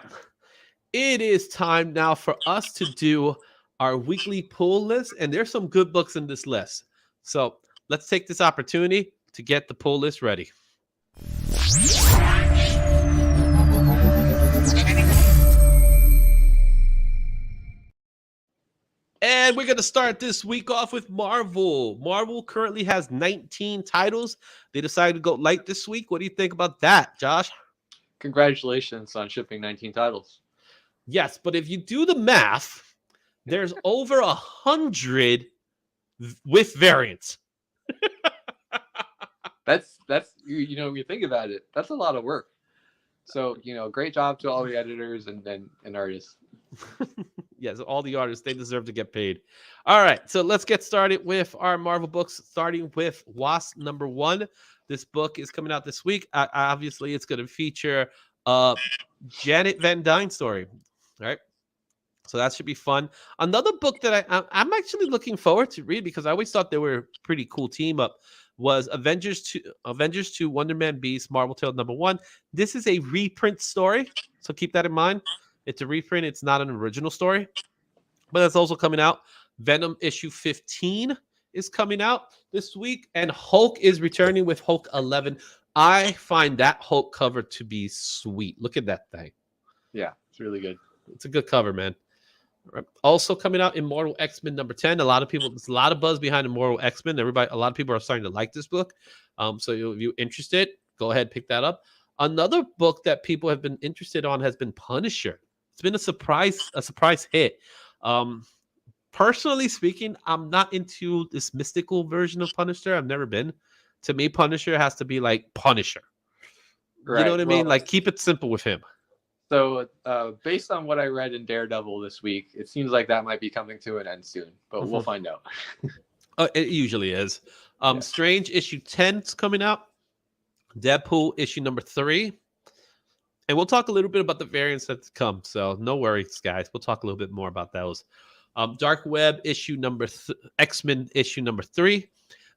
It is time now for us to do our weekly pull list. And there's some good books in this list. So let's take this opportunity to get the pull list ready. And we're going to start this week off with Marvel. Marvel currently has 19 titles. They decided to go light this week. What do you think about that, Josh? Congratulations on shipping 19 titles. Yes, but if you do the math, there's over 100 with variants. That's you know, when you think about it, that's a lot of work. So, you know, great job to all the editors and artists. Yes, all the artists, they deserve to get paid. All right, so let's get started with our Marvel books, starting with Wasp #1. This book is coming out this week. Obviously, it's going to feature Janet Van Dyne story. All right, so that should be fun. Another book that I'm actually looking forward to read because I always thought they were a pretty cool team up was Avengers 2 Wonder Man Beast Marvel Tale #1. This is a reprint story, so keep that in mind. It's a reprint. It's not an original story, but that's also coming out. Venom issue 15 is coming out this week, and Hulk is returning with Hulk 11. I find that Hulk cover to be sweet. Look at that thing. Yeah, it's really good. It's a good cover, man. Also coming out, Immortal X-Men #10. There's a lot of buzz behind Immortal X-Men. A lot of people are starting to like this book. So if you're interested, go ahead, pick that up. Another book that people have been interested on has been Punisher. It's been a surprise hit. Personally speaking, I'm not into this mystical version of Punisher. I've never been. To me, Punisher has to be like Punisher. Right. You know what I mean? Like, keep it simple with him. So, based on what I read in Daredevil this week, it seems like that might be coming to an end soon, but we'll find out. It usually is. Strange issue 10 is coming out. Deadpool issue #3. And we'll talk a little bit about the variants that come. So no worries, guys. We'll talk a little bit more about those. Dark Web issue X-Men issue #3.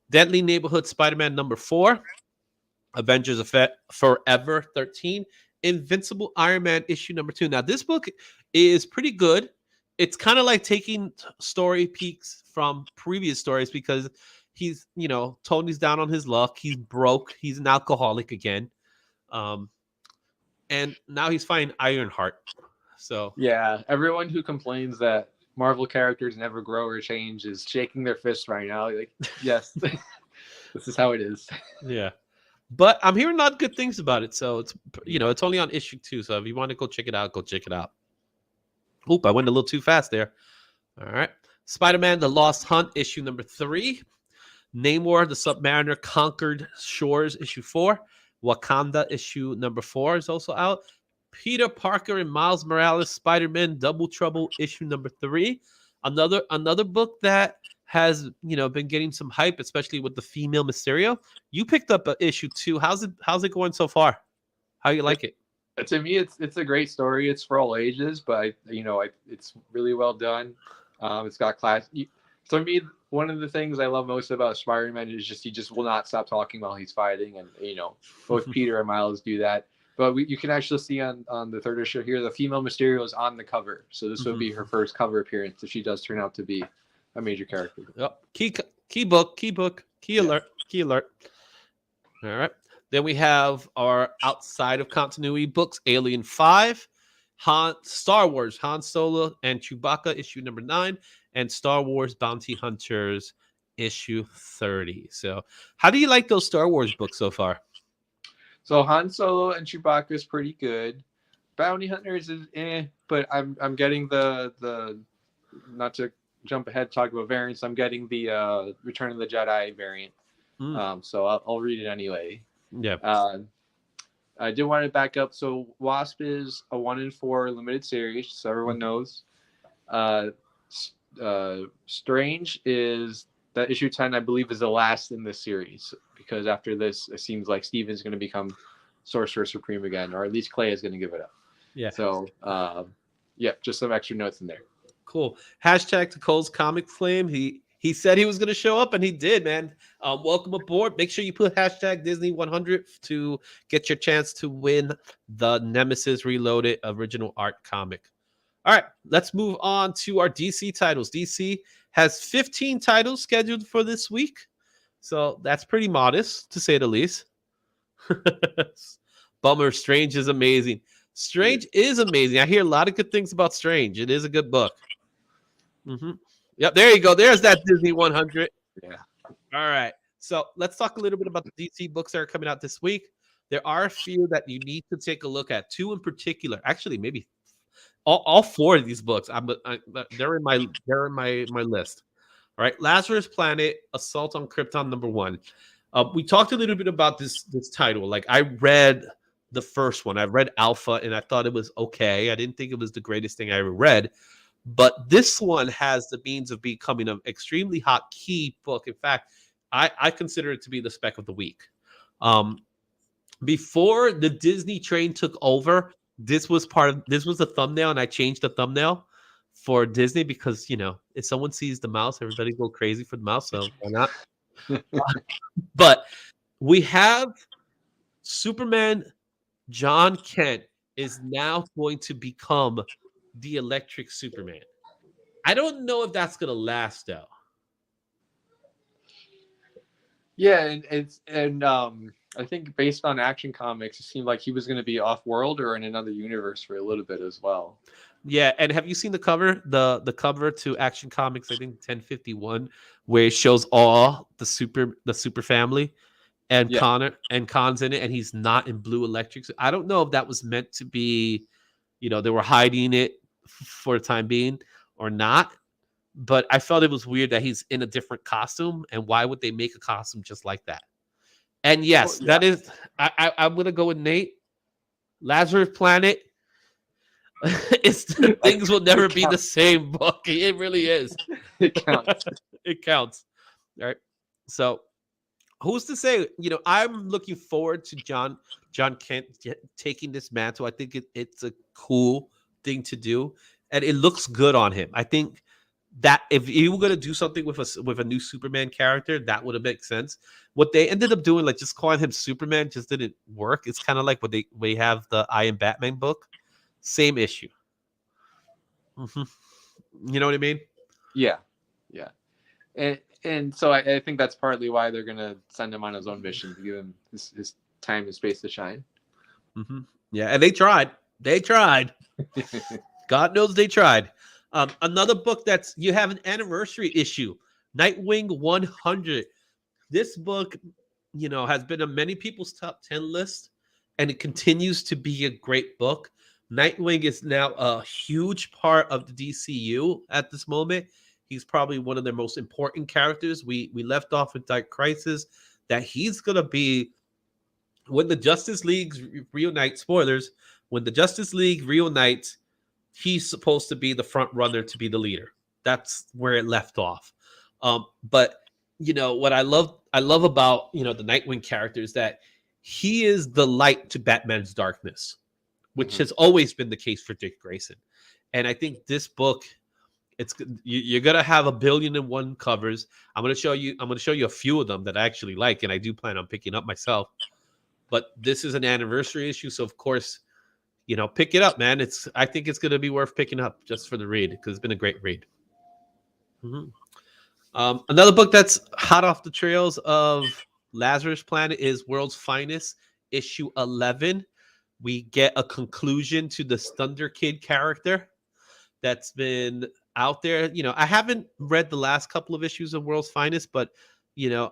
Deadly Neighborhood Spider-Man #4. Avengers Effect Forever 13. Invincible Iron Man issue #2. Now, this book is pretty good. It's kind of like taking story peaks from previous stories because he's, Tony's down on his luck. He's broke. He's an alcoholic again. And now he's fighting Ironheart. So yeah, everyone who complains that Marvel characters never grow or change is shaking their fists right now. Like, yes, this is how it is. Yeah. But I'm hearing not good things about it. So it's only on issue 2. So if you want to go check it out, go check it out. Oop, I went a little too fast there. All right. Spider-Man: The Lost Hunt issue #3. Namor the Submariner Conquered Shores issue 4. Wakanda issue #4 is also out. Peter Parker and Miles Morales Spider-Man Double Trouble issue #3. Another book that has been getting some hype, especially with the female Mysterio. You picked up issue 2. How's it going so far? How you like it? To me, it's a great story. It's for all ages, but it's really well done. It's got class. For me, one of the things I love most about Spider-Man is he just will not stop talking while he's fighting, and both Peter and Miles do that. But you can actually see on the third issue here, the female Mysterio is on the cover, so this would be her first cover appearance if she does turn out to be a major character. Yep. Key alert. All right. Then we have our outside of continuity books: Alien 5, Star Wars Han Solo and Chewbacca issue #9, and Star Wars Bounty Hunters issue 30. So how do you like those Star Wars books so far? So Han Solo and Chewbacca is pretty good. Bounty Hunters is but I'm getting the not to jump ahead, talk about variants. I'm getting the Return of the Jedi variant. So I'll read it anyway. Yeah. I did want to back up. So Wasp is a 1 in 4 limited series, so everyone knows. Strange is that issue 10, I believe, is the last in this series, because after this, it seems like Steven's going to become Sorcerer Supreme again, or at least Clay is going to give it up. Yeah. So, yeah, just some extra notes in there. Cool. Hashtag to Cole's Comic Flame. He said he was going to show up, and he did, man. Welcome aboard. Make sure you put hashtag Disney 100 to get your chance to win the Nemesis Reloaded original art comic. All right, let's move on to our DC titles. DC has 15 titles scheduled for this week, so that's pretty modest, to say the least. Bummer. Strange is amazing. Strange is amazing. I hear a lot of good things about Strange. It is a good book. Yep, there you go. There's that Disney 100. Yeah. All right. So let's talk a little bit about the DC books that are coming out this week. There are a few that you need to take a look at. 2 in particular. Actually, maybe all 4 of these books. They're in my list. All right. Lazarus Planet, Assault on Krypton #1. We talked a little bit about this title. Like, I read the first one. I read Alpha, and I thought it was okay. I didn't think it was the greatest thing I ever read. But this one has the means of becoming an extremely hot key book. In fact, I consider it to be the spec of the week. Before the Disney train took over, this was the thumbnail, and I changed the thumbnail for Disney because, if someone sees the mouse, everybody go crazy for the mouse. So why not? But we have Superman. John Kent is now going to become the Electric Superman. I don't know if that's going to last, though. Yeah, and I think based on Action Comics, it seemed like he was going to be off-world or in another universe for a little bit as well. Yeah, and have you seen the cover? The cover to Action Comics, I think 1051, where it shows all the super family, and Khan's in it, and he's not in blue electric. So I don't know if that was meant to be, they were hiding it for the time being or not. But I felt it was weird that he's in a different costume, and why would they make a costume just like that? And yes, that is. I'm gonna go with Nate. Lazarus Planet. Things will never be the same book. It really is. It counts. It counts. All right. So, who's to say? I'm looking forward to John Kent taking this mantle. I think it's a cool thing to do, and it looks good on him. I think that if you were going to do something with a new Superman character, that would have made sense. What they ended up doing, like just calling him Superman, just didn't work. It's kind of like we have the I Am Batman book, same issue. You know what I mean? Yeah. And so I think that's partly why they're going to send him on his own mission to give him his time and space to shine. Yeah, and they tried. God knows they tried. Another book you have an anniversary issue, Nightwing 100. This book, has been on many people's top 10 list, and it continues to be a great book. Nightwing is now a huge part of the DCU at this moment. He's probably one of their most important characters. We left off with Dark Crisis, that he's going to be, when the Justice League reunites, spoilers, when the Justice League reunites, he's supposed to be the front runner to be the leader. That's where it left off. But what I love about the Nightwing character is that he is the light to Batman's darkness, which has always been the case for Dick Grayson. And I think this book, you're gonna have 1,000,000,001 covers. I'm gonna show you a few of them that I actually like, and I do plan on picking up myself. But this is an anniversary issue, so of course, pick it up, man. I think it's gonna be worth picking up just for the read, because it's been a great read. Another book that's hot off the trails of Lazarus Planet is World's Finest, issue 11. We get a conclusion to the Thunder Kid character that's been out there. I haven't read the last couple of issues of World's Finest, but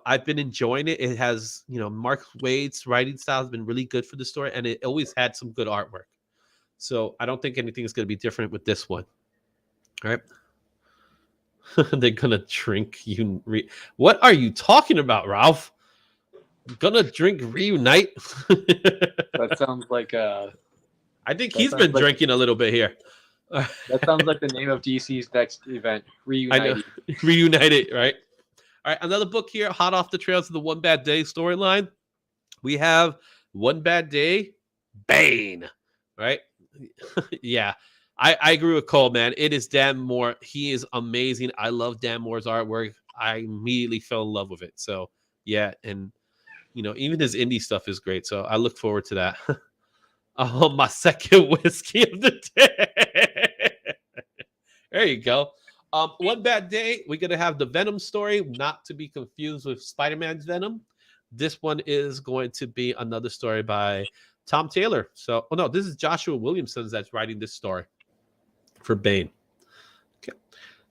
I've been enjoying it. It has, Mark Waid's writing style has been really good for the story, and it always had some good artwork. So I don't think anything is going to be different with this one. All right. They're going to drink you. What are you talking about, Ralph? Gonna drink reunite. That sounds like I think that he's sounds been like drinking a little bit here. that sounds like the name of DC's next event, I know. Reunited. Reunited, right? All right, another book here, hot off the trails of the One Bad Day storyline. We have One Bad Day, Bane, right? Yeah, I agree with Cole, man. It is Dan Moore. He is amazing. I love Dan Moore's artwork. I immediately fell in love with it. So, yeah, and, even his indie stuff is great. So I look forward to that. Oh, my second whiskey of the day. There you go. One Bad Day, we're going to have the Venom story, not to be confused with Spider-Man's Venom. This one is going to be another story by Tom Taylor. So, oh no, this is Joshua Williamson that's writing this story for Bane. Okay.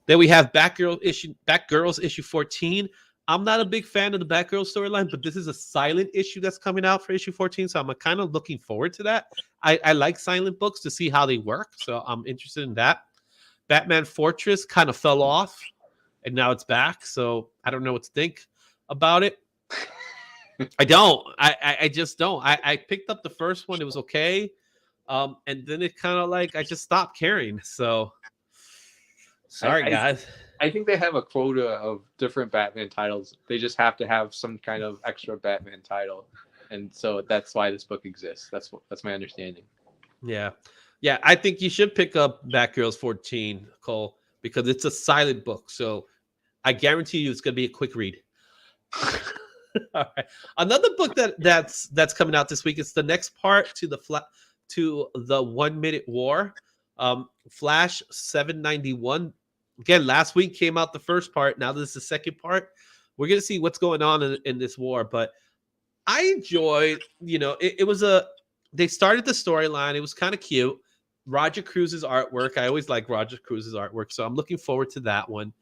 Then we have Batgirls issue 14. I'm not a big fan of the Batgirl storyline, but this is a silent issue that's coming out for issue 14. So I'm kind of looking forward to that. I like silent books to see how they work. So I'm interested in that. Batman Fortress kind of fell off and now it's back. So I don't know what to think about it. I don't. I just don't. I picked up the first one. It was okay. And then it kind of like I just stopped caring. So sorry, guys. I think they have a quota of different Batman titles. They just have to have some kind of extra Batman title. And so that's why this book exists. That's my understanding. Yeah. Yeah, I think you should pick up Batgirls 14, Cole, because it's a silent book. So I guarantee you it's going to be a quick read. All right. Another book that's coming out this week is the next part to the 1 Minute War. Flash 791. Again, last week came out the first part. Now this is the second part. We're going to see what's going on in this war. But I enjoyed, they started the storyline. It was kind of cute. Roger Cruz's artwork. I always like Roger Cruz's artwork. So I'm looking forward to that one.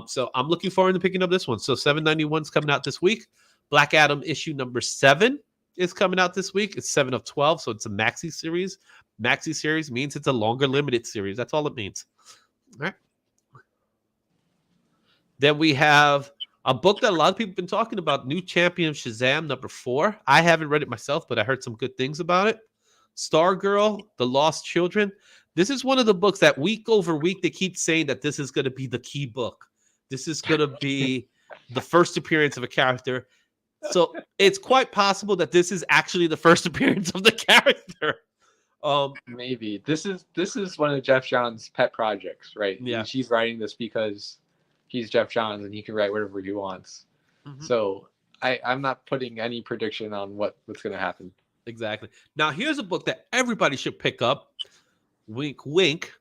So I'm looking forward to picking up this one. So 791 is coming out this week. Black Adam issue number 7 is coming out this week. It's 7 of 12. So it's a maxi series. Maxi series means it's a longer limited series. That's all it means. All right. Then we have a book that a lot of people have been talking about, New Champion of Shazam, number 4. I haven't read it myself, but I heard some good things about it. Stargirl, The Lost Children. This is one of the books that week over week, they keep saying that this is going to be the key book. This is going to be the first appearance of a character. So it's quite possible that this is actually the first appearance of the character. Maybe. This is one of Jeff Johns' pet projects, right? Yeah. And she's writing this because he's Jeff Johns and he can write whatever he wants. Mm-hmm. So I'm not putting any prediction on what's going to happen. Exactly. Now, here's a book that everybody should pick up. Wink, wink.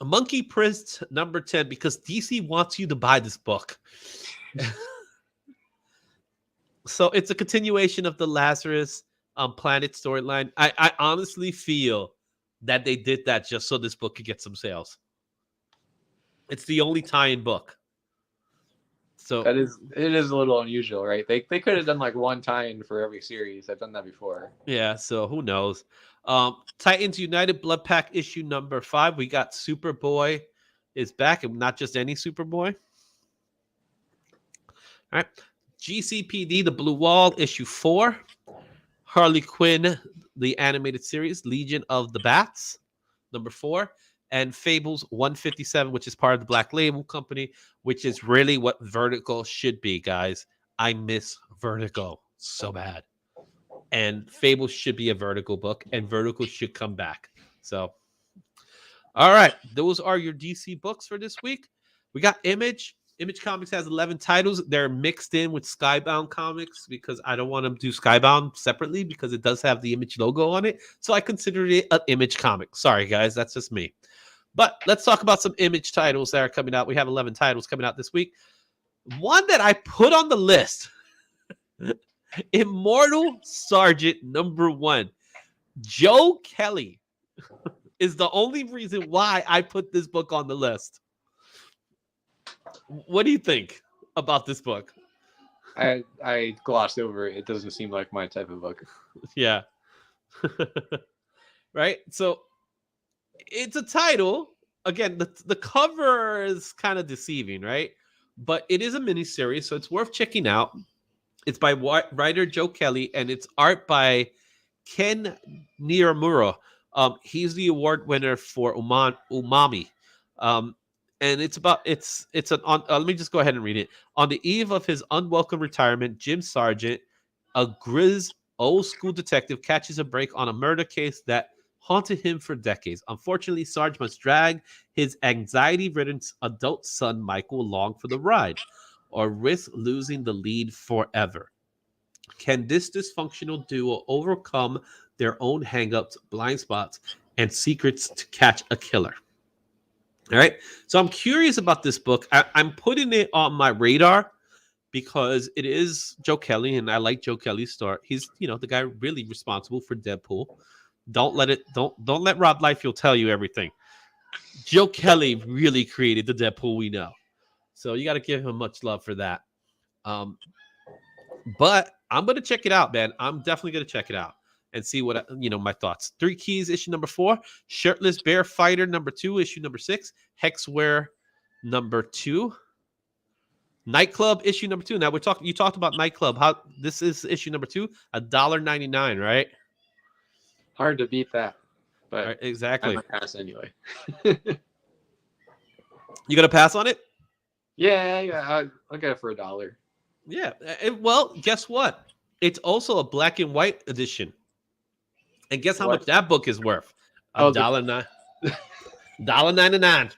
Monkey Prince number 10, because DC wants you to buy this book. So it's a continuation of the Lazarus Planet storyline. I honestly feel that they did that just so this book could get some sales. It's the only tie-in book. So it is a little unusual, right? They could have done like one tie-in for every series. I've done that before. Yeah, so who knows? Titans United Blood Pack issue number 5. We got Superboy is back, and not just any Superboy. All right. GCPD, The Blue Wall, issue 4. Harley Quinn, the animated series, Legion of the Bats, number 4. And Fables 157, which is part of the Black Label Company, which is really what Vertigo should be, guys. I miss Vertigo so bad. And Fables should be a Vertigo book, and Vertigo should come back. So, all right. Those are your DC books for this week. We got Image. Image Comics has 11 titles. They're mixed in with Skybound Comics because I don't want them to do Skybound separately because it does have the Image logo on it. So I considered it an Image comic. Sorry, guys. That's just me. But let's talk about some Image titles that are coming out. We have 11 titles coming out this week. One that I put on the list, Immortal Sergeant number 1. Joe Kelly is the only reason why I put this book on the list. What do you think about this book? I glossed over it. It doesn't seem like my type of book. Yeah. Right? So it's a title. Again, the cover is kind of deceiving, right? But it is a miniseries, so it's worth checking out. It's by writer Joe Kelly, and it's art by Ken Niramura. He's the award winner for Umami. Um, and it's about it's an on. Let me just go ahead and read it. On the eve of his unwelcome retirement, Jim Sargent, a grizz old school detective, catches a break on a murder case that haunted him for decades. Unfortunately, Sarge must drag his anxiety-ridden adult son Michael along for the ride, or risk losing the lead forever. Can this dysfunctional duo overcome their own hangups, blind spots, and secrets to catch a killer? All right. So I'm curious about this book. I'm putting it on my radar because it is Joe Kelly, and I like Joe Kelly's start. He's, the guy really responsible for Deadpool. Don't let Rob Liefeld tell you everything. Joe Kelly really created the Deadpool we know. So you got to give him much love for that. But I'm going to check it out, man. I'm definitely going to check it out and see what, my thoughts. 3 Keys, issue number 4. Shirtless Bear Fighter, number 2, issue number 6. Hexware, number 2. Nightclub, issue number 2. Now, you talked about Nightclub. How this is issue number 2, $1.99, right? Hard to beat that. But right, exactly. I might pass anyway. You going to pass on it? Yeah, I'll get it for $1. Yeah. Well, guess what? It's also a black and white edition. And guess how much that book is worth? $1.99.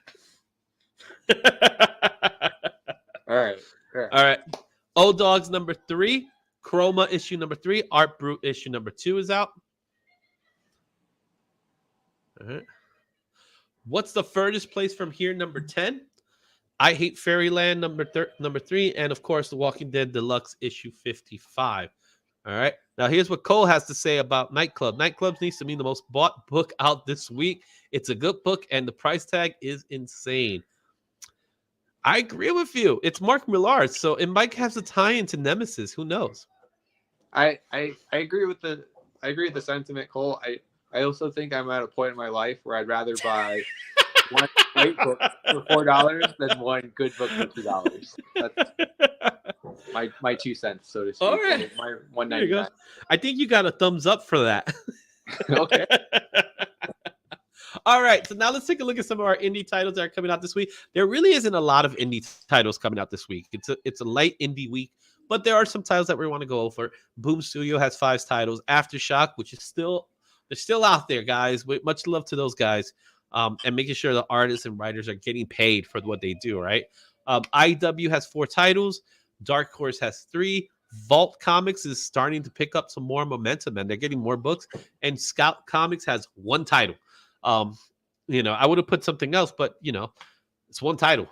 All right. Old Dogs number 3, Chroma issue number 3, Art Brute issue number 2 is out. All right. What's the furthest place from here? Number 10. I Hate Fairyland number 3, and of course, The Walking Dead Deluxe issue 55. All right. Now, here's what Cole has to say about Nightclub. Nightclub needs to be the most bought book out this week. It's a good book, and the price tag is insane. I agree with you. It's Mark Millar, so it might have a tie into Nemesis. Who knows? I agree with the sentiment, Cole. I also think I'm at a point in my life where I'd rather buy one great book for $4 than one good book for $2. That's my 2 cents, so to speak. All right. My $1.99. I think you got a thumbs up for that. Okay. All right, so now let's take a look at some of our indie titles that are coming out this week. There really isn't a lot of indie titles coming out this week. It's a light indie week, but there are some titles that we want to go over. Boom Studio has 5 titles. Aftershock, which is they're still out there, guys. Much love to those guys, and making sure the artists and writers are getting paid for what they do, right? IW has 4 titles. Dark Horse has 3. Vault Comics is starting to pick up some more momentum, and they're getting more books. And Scout Comics has 1 title. I would have put something else, but it's 1 title.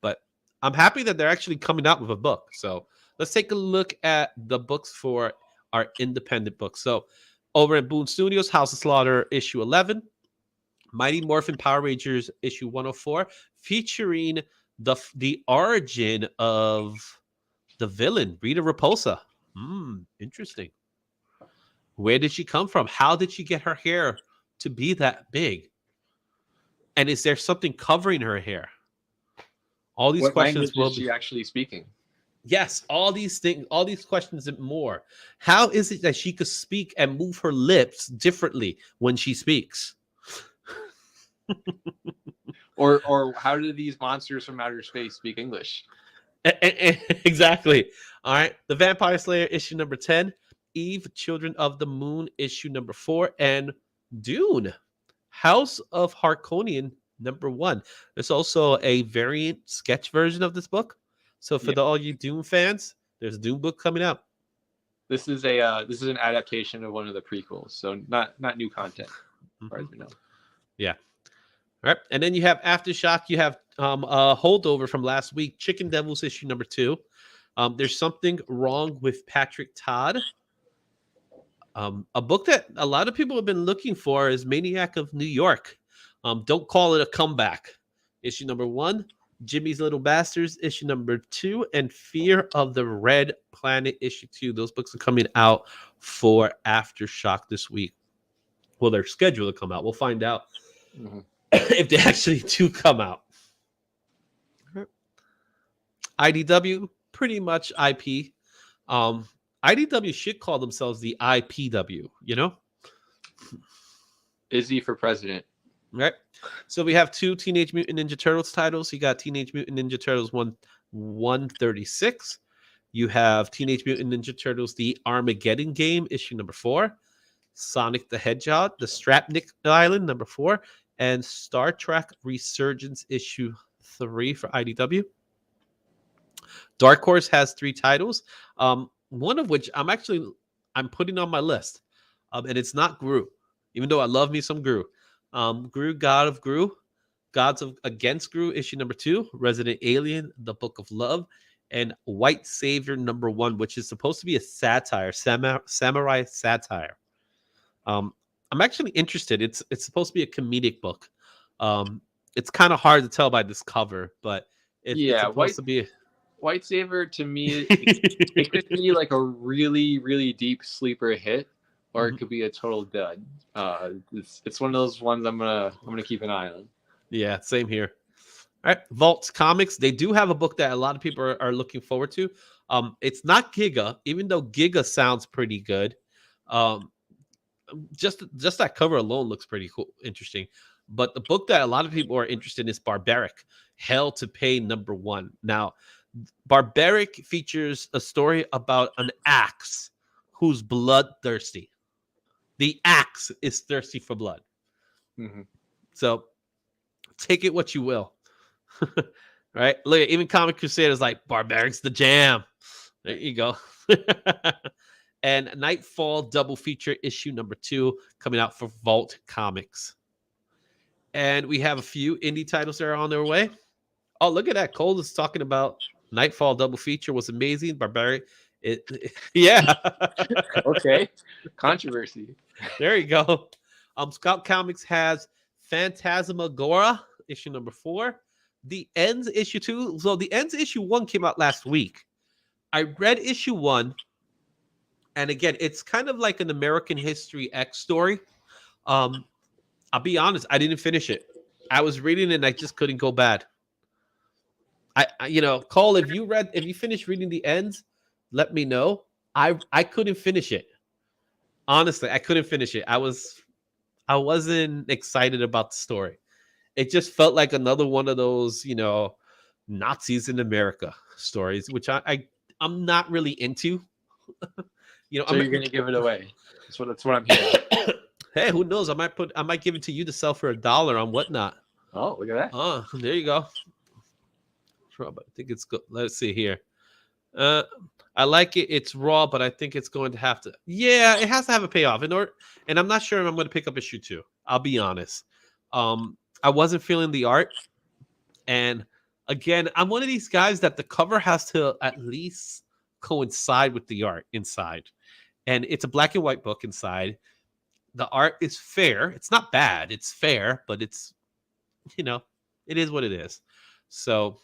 But I'm happy that they're actually coming out with a book. So let's take a look at the books for our independent books. So over at Boom Studios, House of Slaughter issue 11, Mighty Morphin Power Rangers issue 104, featuring the origin of the villain, Rita Repulsa. Interesting. Where did she come from? How did she get her hair to be that big? And is there something covering her hair? All these questions. What language is she actually speaking? Yes, all these things, all these questions and more. How is it that she could speak and move her lips differently when she speaks? or how do these monsters from outer space speak English? Exactly. All right. The Vampire Slayer issue number 10, Eve, Children of the Moon issue number 4, and Dune, House of Harkonnen number 1. There's also a variant sketch version of this book. So for all you Dune fans, there's a Dune book coming out. This is an adaptation of one of the prequels, so not new content, as far as we know. Yeah. All right. And then you have Aftershock. You have a holdover from last week, Chicken Devils issue number 2. There's Something Wrong with Patrick Todd. A book that a lot of people have been looking for is Maniac of New York. Don't Call It a Comeback, issue number 1. Jimmy's Little Bastards, issue number 2, and Fear of the Red Planet, issue 2. Those books are coming out for Aftershock this week. Well, they're scheduled to come out. We'll find out if they actually do come out. IDW, pretty much IP. IDW should call themselves the IPW, you know? Izzy for president. Right. So we have 2 Teenage Mutant Ninja Turtles titles. You got Teenage Mutant Ninja Turtles 136. You have Teenage Mutant Ninja Turtles The Armageddon Game, issue number 4. Sonic the Hedgehog, The Strapnik Island, number 4. And Star Trek Resurgence, issue 3 for IDW. Dark Horse has 3 titles. One of which I'm putting on my list. And it's not Gru, even though I love me some Gru. Gru, God of Gru, Gods of Against Gru, issue number 2, Resident Alien, The Book of Love, and White Savior number 1, which is supposed to be a satire, samurai satire. I'm actually interested. It's supposed to be a comedic book. It's kind of hard to tell by this cover, but it's supposed to be. White Savior to me, it could be like a really, really deep sleeper hit, or it could be a total dud. It's one of those ones I'm gonna keep an eye on. Yeah, same here. All right, Vault Comics. They do have a book that a lot of people are looking forward to. It's not Giga, even though Giga sounds pretty good. Just that cover alone looks pretty cool, interesting. But the book that a lot of people are interested in is Barbaric, Hell to Pay number 1. Now, Barbaric features a story about an axe who's bloodthirsty. The axe is thirsty for blood. Mm-hmm. So take it what you will. Right? Look, even Comic Crusaders like Barbaric's the jam. There you go. And Nightfall double feature issue number 2 coming out for Vault Comics. And we have a few indie titles that are on their way. Oh, look at that. Cole is talking about Nightfall double feature was amazing. Barbaric. Yeah. Okay. Controversy. There you go. Scout Comics has Phantasmagoria issue number 4. The Ends issue 2. So the Ends issue 1 came out last week. I read issue 1. And again, it's kind of like an American History X story. I'll be honest, I didn't finish it. I was reading it and I just couldn't go bad. Cole, if you finished reading the Ends, let me know. I couldn't finish it. Honestly, I couldn't finish it. I wasn't excited about the story. It just felt like another one of those, Nazis in America stories, which I'm not really into. So you're gonna give it away. That's what I'm hearing. Hey, who knows? I might give it to you to sell for $1 on Whatnot. Oh, look at that. Oh, there you go. I think it's good. Let's see here. I like it. It's raw, but I think it's going to have to. Yeah, it has to have a payoff and I'm not sure if I'm going to pick up issue 2. I'll be honest. I wasn't feeling the art, and again, I'm one of these guys that the cover has to at least coincide with the art inside, and it's a black and white book inside. The art is fair. It's not bad. It's fair, but it's, it is what it is. So,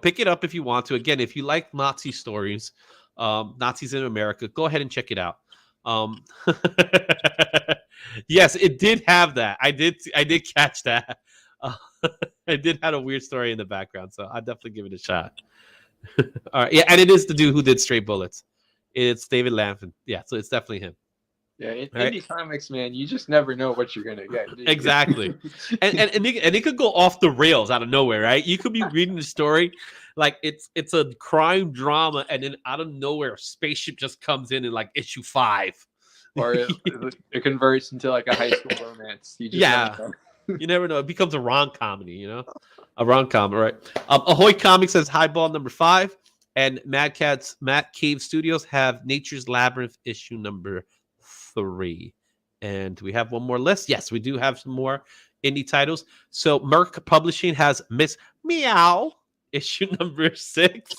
pick it up if you want to. Again, if you like Nazi stories, Nazis in America, go ahead and check it out. Yes, it did have that. I did catch that. It did have a weird story in the background, so I'll definitely give it a shot. All right, yeah, and it is the dude who did Stray Bullets. It's David Lanfin. Yeah, so it's definitely him. Yeah, in indie comics, man, you just never know what you're gonna get. Exactly, and it could go off the rails out of nowhere, right? You could be reading the story, like it's a crime drama, and then out of nowhere, a spaceship just comes in like issue 5, or it converts into like a high school romance. You never know. It becomes a rom-comedy, a rom-com, right? Ahoy Comics has Highball number 5, and Matt Cave Studios have Nature's Labyrinth issue number 3. And we have one more list. Yes, we do have some more indie titles. So Merc Publishing has Miss Meow issue number 6.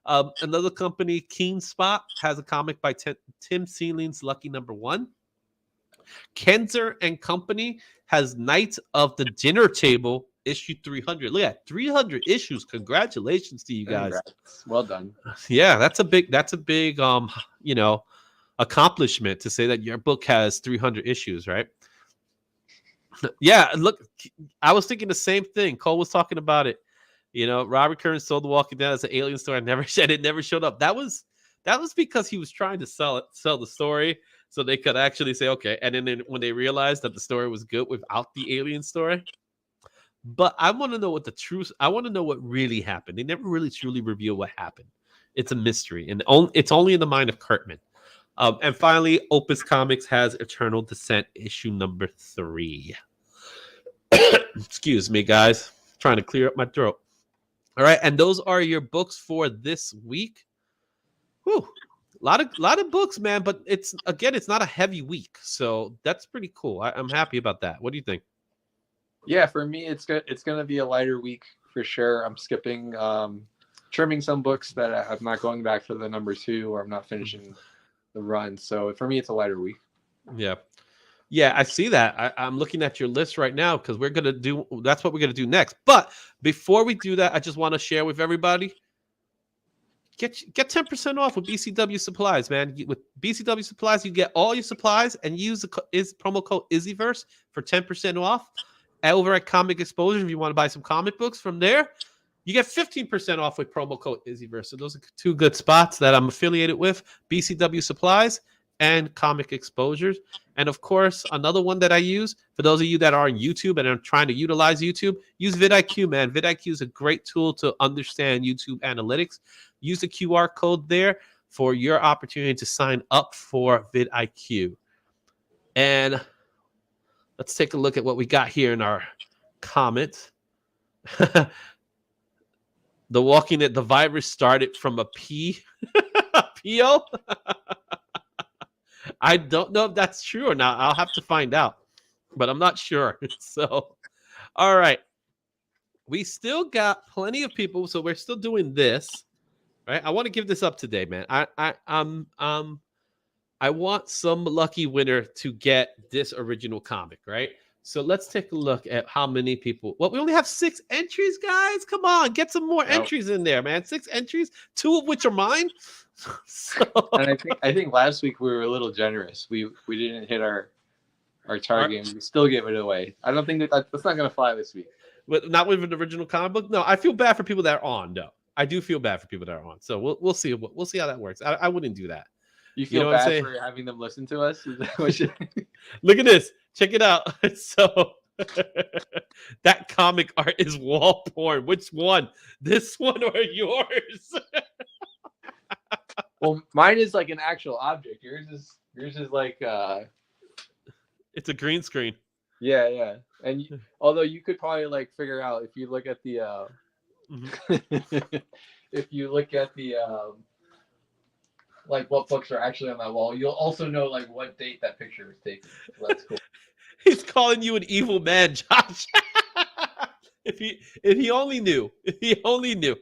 Another company, Keen Spot, has a comic by Tim Seeling's Lucky number 1. Kenzer and Company has Night of the Dinner Table issue 300. Look at 300 issues. Congratulations to you guys. Congrats. Well done. Yeah, that's a big accomplishment to say that your book has 300 issues, right? Yeah, look, I was thinking the same thing. Cole was talking about it. Robert Curran sold The Walking Dead as an alien story. It never showed up. That was That was because he was trying to sell the story so they could actually say, okay. And then when they realized that the story was good without the alien story. But I want to know what the truth. I want to know what really happened. They never really truly reveal what happened. It's a mystery, and it's only in the mind of Kurtman. And finally, Opus Comics has Eternal Descent issue number 3. Excuse me, guys. Trying to clear up my throat. All right, and those are your books for this week. Whew. lot of books, man. But it's not a heavy week, so that's pretty cool. I'm happy about that. What do you think? Yeah, for me, it's gonna be a lighter week for sure. I'm skipping, trimming some books that I'm not going back for the number 2, or I'm not finishing the run. So for me, it's a lighter week. Yeah, I see that. I'm looking at your list right now because that's what we're gonna do next. But before we do that, I just want to share with everybody. Get 10% off with BCW Supplies, man. With BCW Supplies, you get all your supplies and use the promo code Izzyverse for 10% off. Over at ComicXposure, if you want to buy some comic books from there, you get 15% off with promo code Izzyverse. So those are 2 good spots that I'm affiliated with: BCW Supplies and ComicXposure. And of course, another one that I use for those of you that are on YouTube and are trying to utilize YouTube, use VidIq, man. VidIq is a great tool to understand YouTube analytics. Use the QR code there for your opportunity to sign up for VidIq. And let's take a look at what we got here in our comments. The Walking Dead, the virus started from a PO. I don't know if that's true or not. I'll have to find out, but I'm not sure. So, all right. We still got plenty of people, so we're still doing this, right? I want to give this up today, man. I want some lucky winner to get this original comic, right? So let's take a look at how many people. Well, we only have 6 entries, guys. Come on, get some more entries in there, man. 6 entries, 2 of which are mine. So... And I think last week we were a little generous. We didn't hit our target. And we still gave it away. I don't think that's not going to fly this week. But not with an original comic book. No, I feel bad for people that are on. No, I do feel bad for people that are on. So we'll see. We'll see how that works. I wouldn't do that. You feel bad for having them listen to us? Is that what Look at this. Check it out. So that comic art is wall porn. Which one? This one or yours? Well, mine is like an actual object. Yours is like it's a green screen. Yeah. And although you could probably like figure out if you look at the if you look at the like what books are actually on that wall, you'll also know like what date that picture was taken. So that's cool. He's calling you an evil man, Josh. If he only knew. If he only knew.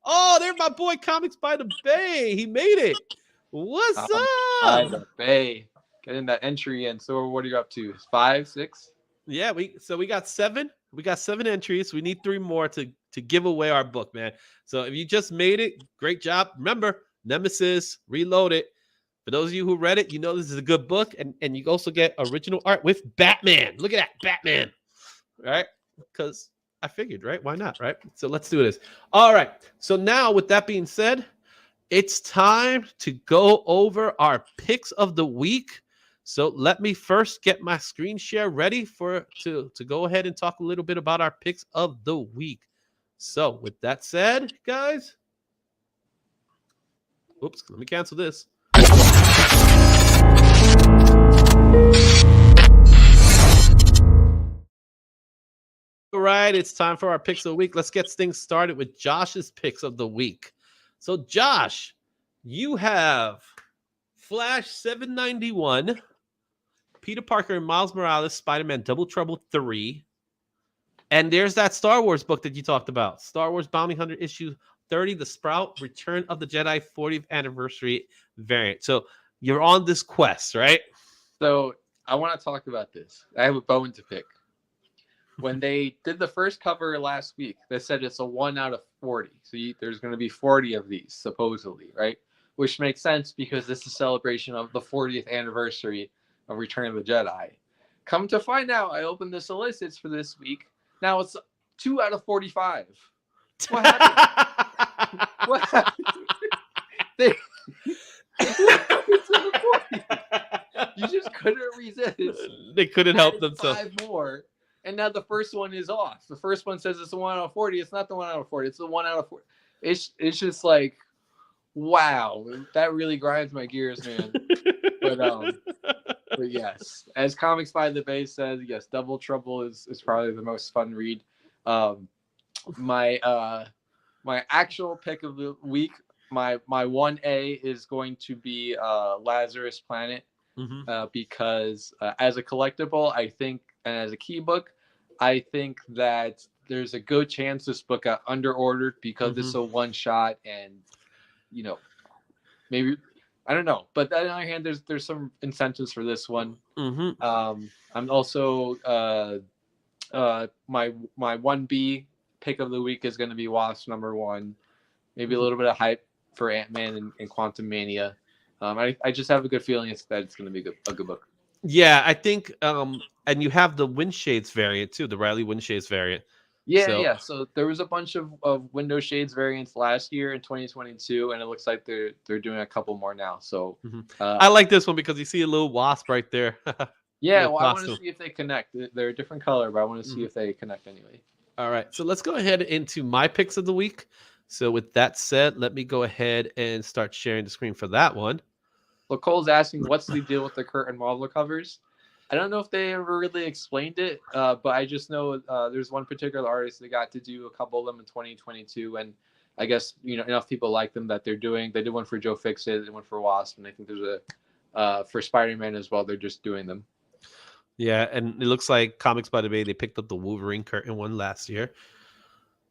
Oh, there's my boy Comics by the Bay. He made it. What's up? By the Bay. Getting that entry in. So what are you up to? 5, 6? Yeah, we got 7. We got 7 entries. We need 3 more to give away our book, man. So if you just made it, great job. Remember, Nemesis, Reloaded. For those of you who read it, you know this is a good book, and you also get original art with Batman. Look at that, Batman. Right? Because I figured, right? Why not, right? So let's do this. All right. So now, with that being said, it's time to go over our picks of the week. So let me first get my screen share ready to go ahead and talk a little bit about our picks of the week. So with that said, guys, oops, let me cancel this. All right, it's time for our picks of the week. Let's get things started with Josh's picks of the week. So Josh, you have Flash 791, Peter Parker and Miles Morales, Spider-Man Double Trouble 3, and there's that Star Wars book that you talked about, Star Wars Bounty Hunter issue 30, The Sprout, Return of the Jedi 40th Anniversary variant. So you're on this quest, right? So I want to talk about this. I have a bone to pick. When they did the first cover last week, they said it's a 1 out of 40. So there's going to be 40 of these, supposedly, right? Which makes sense because this is a celebration of the 40th anniversary of Return of the Jedi. Come to find out, I opened the solicits for this week. Now it's 2 out of 45. What happened? What happened? They what happened to the 40? You just couldn't resist. They couldn't help Added themselves. 5 more, and now the first one is off. The first one says it's the 1 out of 40. It's not the 1 out of 40. It's the 1 out of 40. It's just like, wow, that really grinds my gears, man. But yes, as Comics by the Bay says, yes, Double Trouble is probably the most fun read. My actual pick of the week, my 1A is going to be Lazarus Planet, because as a collectible, I think, and as a key book, I think that there's a good chance this book got underordered because it's a one shot, and maybe, I don't know. But on the other hand, there's some incentives for this one. I'm also my 1B pick of the week is going to be Wasp #1. Maybe a little bit of hype for Ant-Man and Quantum Mania. I just have a good feeling that it's going to be a good book. Yeah, I think, and you have the Windshades variant too, the Riley Windshades variant. Yeah. So there was a bunch of Window Shades variants last year in 2022, and it looks like they're doing a couple more now. So I like this one because you see a little wasp right there. Yeah, well, I want to see if they connect. They're a different color, but I want to see if they connect anyway. All right, so let's go ahead into my picks of the week. So with that said, let me go ahead and start sharing the screen for that one. Well, Cole's asking, what's the deal with the Kurt and Marvel covers? I don't know if they ever really explained it, but I just know there's one particular artist that got to do a couple of them in 2022, and I guess enough people like them that they did one for Joe Fixit, they did one for Wasp, and I think there's a for Spider-Man as well. They're just doing them. Yeah, and it looks like Comics by the Bay, they picked up the Wolverine curtain one last year.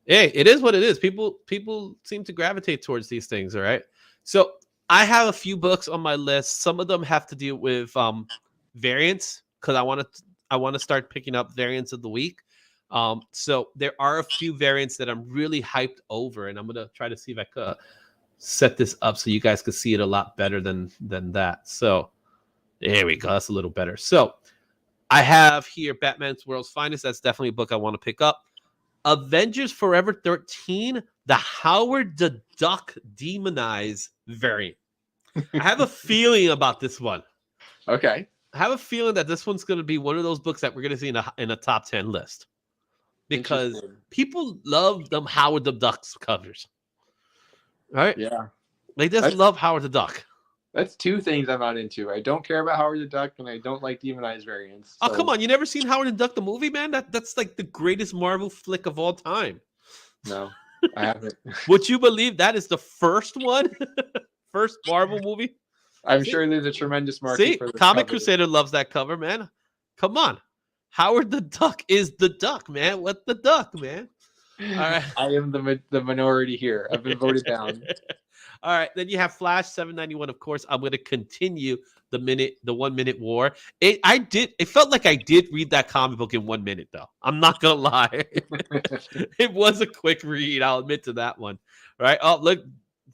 Hey, it is what it is. People seem to gravitate towards these things, all right? So I have a few books on my list. Some of them have to deal with variants, because I want to start picking up variants of the week. So there are a few variants that I'm really hyped over, and I'm gonna try to see if I could set this up so you guys could see it a lot better than that. So there we go. That's a little better. So I have here Batman's World's Finest. That's definitely a book I want to pick up. Avengers Forever 13, the Howard the Duck demonized variant. I have a feeling about this one. Okay. I have a feeling that this one's going to be one of those books that we're going to see in a top 10 list, because people love them Howard the Duck's covers. Right? Yeah. They just love Howard the Duck. That's two things I'm not into. I don't care about Howard the Duck, and I don't like demonized variants. So. Oh, come on. You never seen Howard the Duck, the movie, man? That's like the greatest Marvel flick of all time. No, I haven't. Would you believe that is the first one? First Marvel movie? I'm sure there's a tremendous market for this Comic cover. Crusader loves that cover, man. Come on. Howard the Duck is the duck, man. What the duck, man? All right. I am the minority here. I've been voted down. All right. Then you have Flash 791. Of course, I'm going to continue the 1 minute war. It felt like I did read that comic book in 1 minute, though. I'm not going to lie. It was a quick read. I'll admit to that one. All right. Oh, look,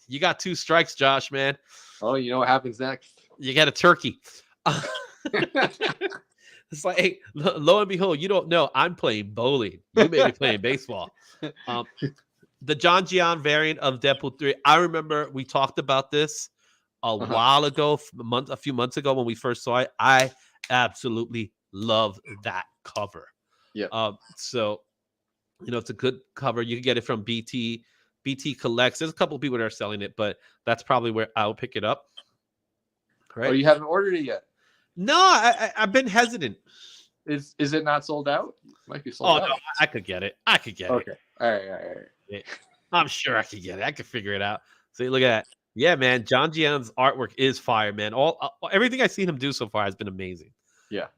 you got 2 strikes, Josh, man. Oh, you know what happens next? You got a turkey. It's like, hey, lo and behold, you don't know. I'm playing bowling. You may be playing baseball. The John Gian variant of Deadpool 3. I remember we talked about this a while ago, a few months ago when we first saw it. I absolutely love that cover. Yeah. So, it's a good cover. You can get it from BT. BT Collects. There's a couple of people that are selling it, but that's probably where I'll pick it up. Right? Oh, you haven't ordered it yet? No, I've been hesitant. Is it not sold out? It might be sold out. No, I could get it. Okay. All right. Yeah. I'm sure I could get it. I could figure it out. See, look at that. Yeah, man. John Gian's artwork is fire, man. Everything I've seen him do so far has been amazing. Yeah.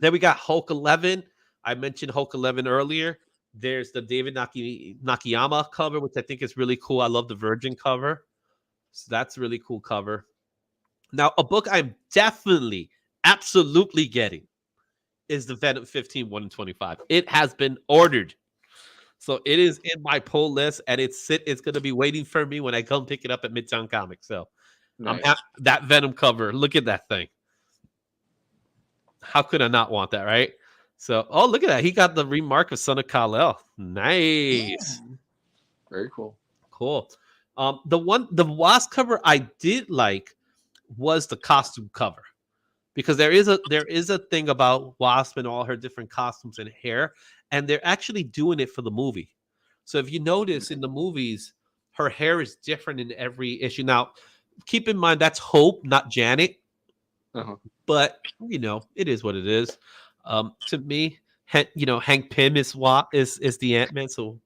Then we got Hulk 11. I mentioned Hulk 11 earlier. There's the David Nakayama cover, which I think is really cool. I love the Virgin cover. So that's a really cool cover. Now, a book I'm definitely, absolutely getting is the Venom 15 1-25. It has been ordered. So it is in my pull list, and it's going to be waiting for me when I come pick it up at Midtown Comics. So nice. That Venom cover, look at that thing. How could I not want that, right? So, look at that. He got the remark of Son of Kal-El. Nice. Very cool. Cool. The Wasp cover I did like was the costume cover, because there is a thing about Wasp and all her different costumes and hair, and they're actually doing it for the movie. So if you notice in the movies, her hair is different in every issue. Now, keep in mind that's Hope, not Janet, Uh-huh. but it is what it is. To me, Hank Pym is the Ant-Man. So,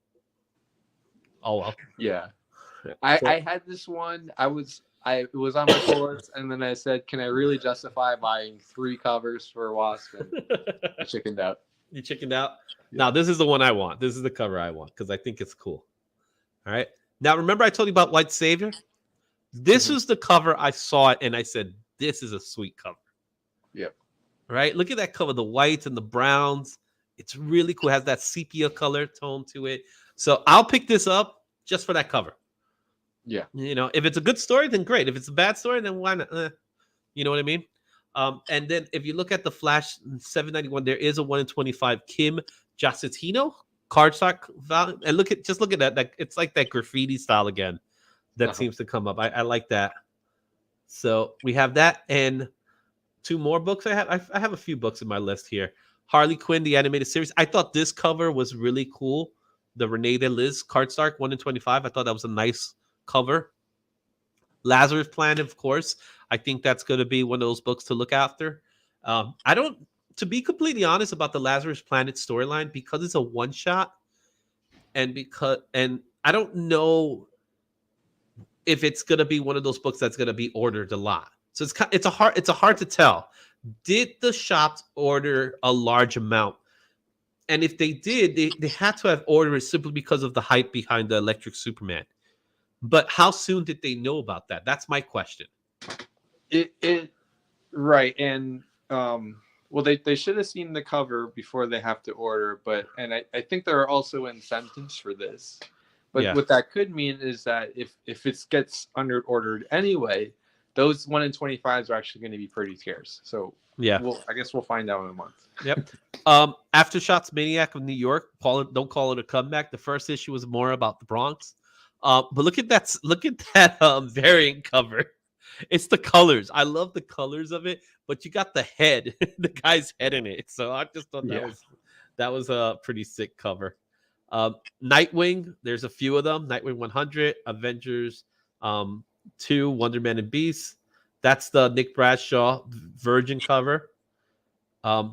oh well. Yeah. So, I had this one. It was on my pull list, and then I said, "Can I really justify buying 3 covers for Wasp?" And I chickened out. You chickened out. Yeah. Now this is the one I want. This is the cover I want because I think it's cool. All right. Now remember I told you about White Savior. This was the cover I saw it and I said, "This is a sweet cover." Yep. Right. Look at that cover. The whites and the browns. It's really cool. It has that sepia color tone to it. So I'll pick this up just for that cover. Yeah. If it's a good story, then great. If it's a bad story, then why not? You know what I mean? And then if you look at the Flash 791, there is a 1 in 25 Kim Giacchino cardstock value. And look at that. It's like that graffiti style again that seems to come up. I like that. So we have that and 2 more books. I have a few books in my list here. Harley Quinn, the animated series. I thought this cover was really cool. The Renee DeLiz cardstock 1 in 25. I thought that was a nice cover. Lazarus Planet, of course. I think that's going to be one of those books to look after. To be completely honest about the Lazarus Planet storyline, because it's a one-shot, and I don't know if it's going to be one of those books that's going to be ordered a lot. So it's hard to tell. Did the shops order a large amount? And if they did, they had to have ordered it simply because of the hype behind the Electric Superman. But how soon did they know about that? That's my question. Right. And well, they should have seen the cover before they have to order, and I think there are also incentives for this. But what that could mean is that if it gets under ordered anyway, those 1 in 25s are actually going to be pretty scarce. So yeah, I guess we'll find out in a month. Yep. Aftershocks Maniac of New York. Don't call it a comeback. The first issue was more about the Bronx. But look at that variant cover. It's the colors. I love the colors of it, but you got the head, the guy's head in it. So I just thought that was a pretty sick cover. Nightwing, there's a few of them. Nightwing 100, Avengers 2, Wonder Man and Beast. That's the Nick Bradshaw Virgin cover.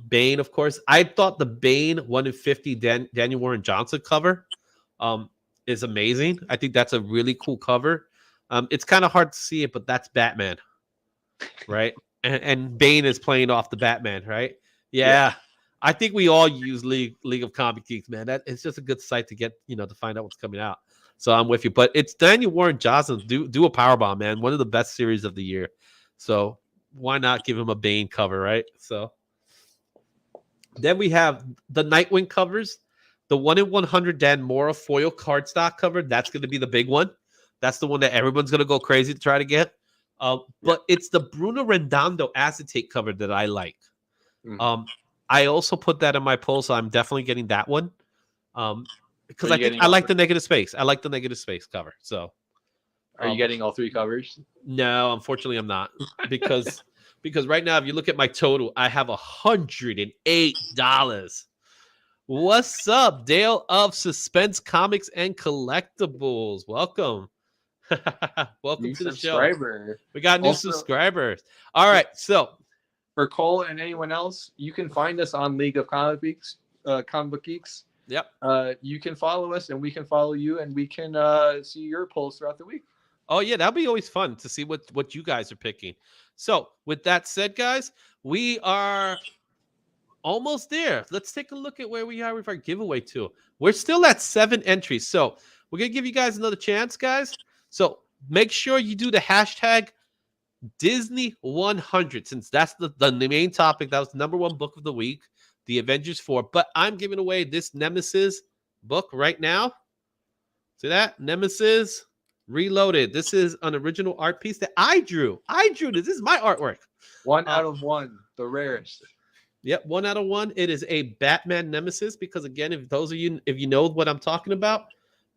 Bane, of course. I thought the Bane 1 in 50 Daniel Warren Johnson cover is amazing. I think that's a really cool cover. It's kind of hard to see it, but that's Batman, right? And Bane is playing off the Batman, right? Yeah. I think we all use League of Comic Geeks, man. It's just a good site to get, to find out what's coming out. So I'm with you. But it's Daniel Warren Johnson. Do a powerbomb, man. One of the best series of the year. So why not give him a Bane cover, right? So then we have the Nightwing covers. The 1 in 100 Dan Mora foil cardstock cover. That's going to be the big one. That's the one that everyone's going to go crazy to try to get. But it's the Bruno Redondo acetate cover that I like. I also put that in my poll, so I'm definitely getting that one. Because I like the negative space. I like the negative space cover. So, are you getting all 3 covers? No, unfortunately, I'm not. Because right now, if you look at my total, I have $108. What's up, Dale of Suspense Comics and Collectibles? Welcome. Welcome New to the subscriber. Show. We got new subscribers. All right, so for Cole and anyone else, you can find us on League of Comic Geeks. Yep. You can follow us, and we can follow you, and we can see your polls throughout the week. Oh yeah, that'll be always fun to see what you guys are picking. So with that said, guys, we are almost there. Let's take a look at where we are with our giveaway too. We're still at 7 entries, so we're gonna give you guys another chance, guys. So make sure you do the hashtag Disney 100, since that's the main topic. That was the #1 book of the week, the Avengers 4. But I'm giving away this Nemesis book right now. See that? Nemesis Reloaded. This is an original art piece that I drew. This is my artwork. 1 out of 1, the rarest. Yep, 1 out of 1. It is a Batman Nemesis because, again, if you know what I'm talking about,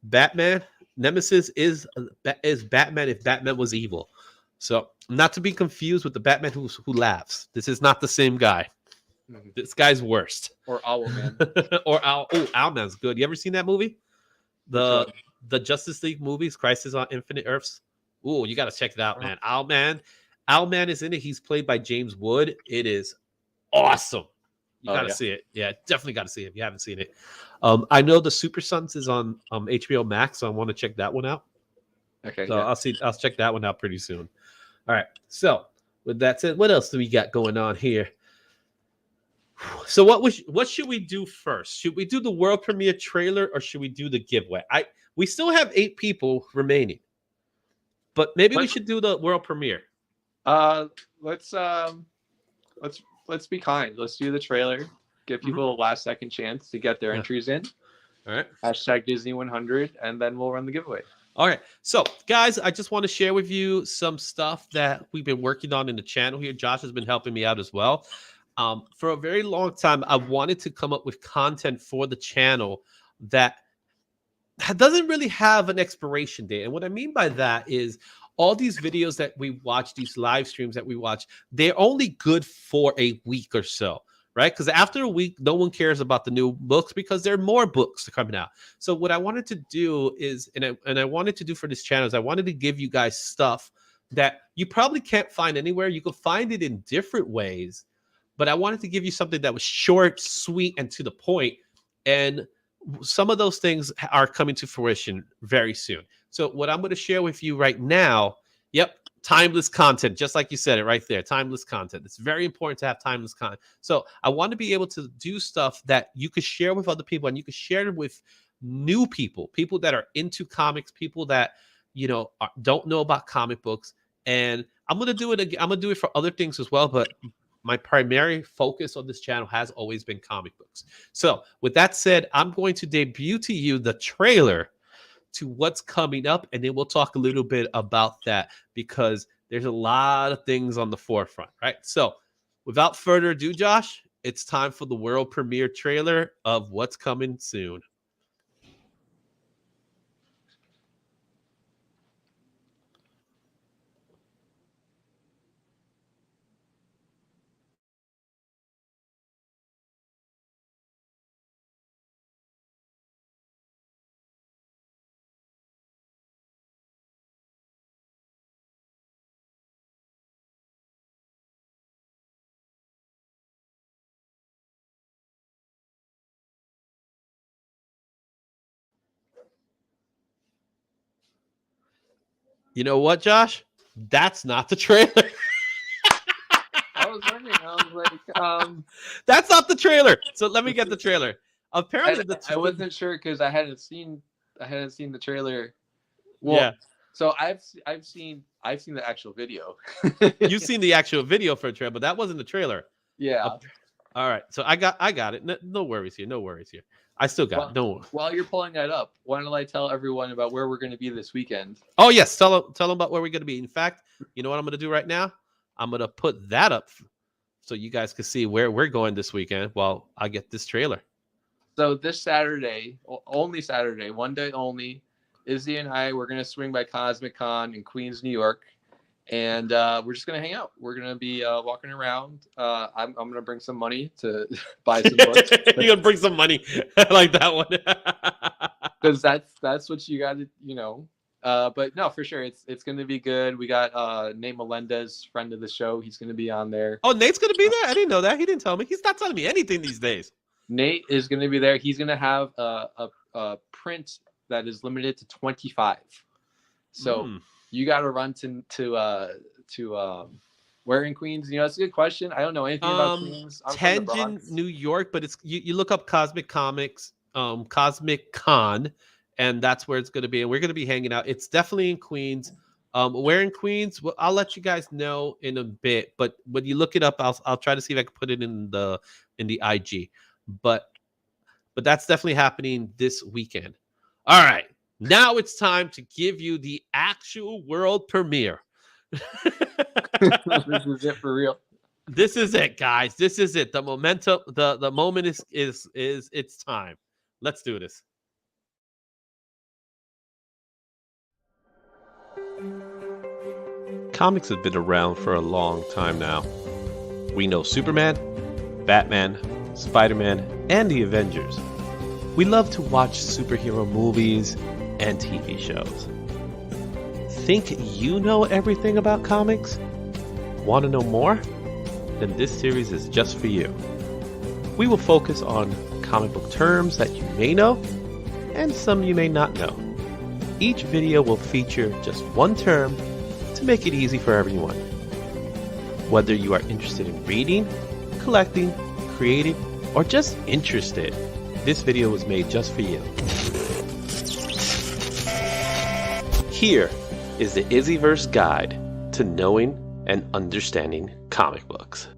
Batman Nemesis is Batman if Batman was evil. So not to be confused with the Batman who laughs. This is not the same guy. Mhm. This guy's worst. Or Owlman. Or Owlman's good. You ever seen that movie? Which one? The Justice League movies, Crisis on Infinite Earths. Ooh, you got to check it out, man. Owlman is in it. He's played by James Wood. It is awesome. You got to see it. Yeah, definitely got to see it if you haven't seen it. I know the Super Sons is on HBO Max, so I want to check that one out. Okay. So I'll check that one out pretty soon. All right. So with that said, what else do we got going on here? So what should we do first? Should we do the world premiere trailer or should we do the giveaway? We still have 8 people remaining, but maybe we should do the world premiere. Let's be kind. Let's do the trailer. Give people a last second chance to get their entries in. All right. Hashtag Disney 100, and then we'll run the giveaway. All right. So, guys, I just want to share with you some stuff that we've been working on in the channel here. Josh has been helping me out as well. For a very long time, I wanted to come up with content for the channel that doesn't really have an expiration date. And what I mean by that is all these videos that we watch, these live streams that we watch, they're only good for a week or so, right? Because after a week, no one cares about the new books because there are more books coming out. So what I wanted to do is, and I wanted to do for this channel is I wanted to give you guys stuff that you probably can't find anywhere. You can find it in different ways, but I wanted to give you something that was short, sweet, and to the point. And some of those things are coming to fruition very soon. So what I'm going to share with you right now, timeless content, just like you said it right there, timeless content. It's very important to have timeless content. So I want to be able to do stuff that you could share with other people, and you could share it with new people that are into comics, people that, don't know about comic books. And I'm going to do it again. I'm going to do it for other things as well, but my primary focus on this channel has always been comic books. So with that said, I'm going to debut to you the trailer to what's coming up, and then we'll talk a little bit about that because there's a lot of things on the forefront, right? So without further ado, Josh, it's time for the world premiere trailer of what's coming soon. You know what, Josh? That's not the trailer. I was wondering. I was like, that's not the trailer. So let me get the trailer. Apparently, I wasn't sure because I hadn't seen the trailer. Well, yeah. So I've seen the actual video. You've seen the actual video for a trailer, but that wasn't the trailer. Yeah. All right. So I got it. No worries here. No worries here. I still got it. No. While you're pulling that up, why don't I tell everyone about where we're going to be this weekend? Oh yes, tell them about where we're going to be. In fact, you know what I'm going to do right now? I'm going to put that up so you guys can see where we're going this weekend while I get this trailer. So this Saturday, only Saturday, one day only, Izzy and I, we're going to swing by Comic-Con in Queens, New York. And we're just going to hang out. We're going to be walking around. I'm going to bring some money to buy some books. You're going to bring some money. I like that one. Because that's what you got to, but no, for sure. It's going to be good. We got Nate Melendez, friend of the show. He's going to be on there. Oh, Nate's going to be there? I didn't know that. He didn't tell me. He's not telling me anything these days. Nate is going to be there. He's going to have a print that is limited to 25. So you got to run to where in Queens? It's a good question. I don't know anything about Queens. I'm Tangent, New York, but it's you look up Cosmic Comics, Cosmic Con, and that's where it's going to be. And we're going to be hanging out. It's definitely in Queens. Where in Queens? Well, I'll let you guys know in a bit. But when you look it up, I'll try to see if I can put it in the IG. But that's definitely happening this weekend. All right. Now it's time to give you the actual world premiere. This is it for real. This is it, guys. This is it. The momentum, the moment is it's time. Let's do this. Comics have been around for a long time now. We know Superman, Batman, Spider-Man, and the Avengers. We love to watch superhero movies and TV shows. Think you know everything about comics? Want to know more? Then this series is just for you. We will focus on comic book terms that you may know and some you may not know. Each video will feature just one term to make it easy for everyone. Whether you are interested in reading, collecting, creating, or just interested, this video was made just for you. Here is the Izzyverse Guide to knowing and understanding comic books.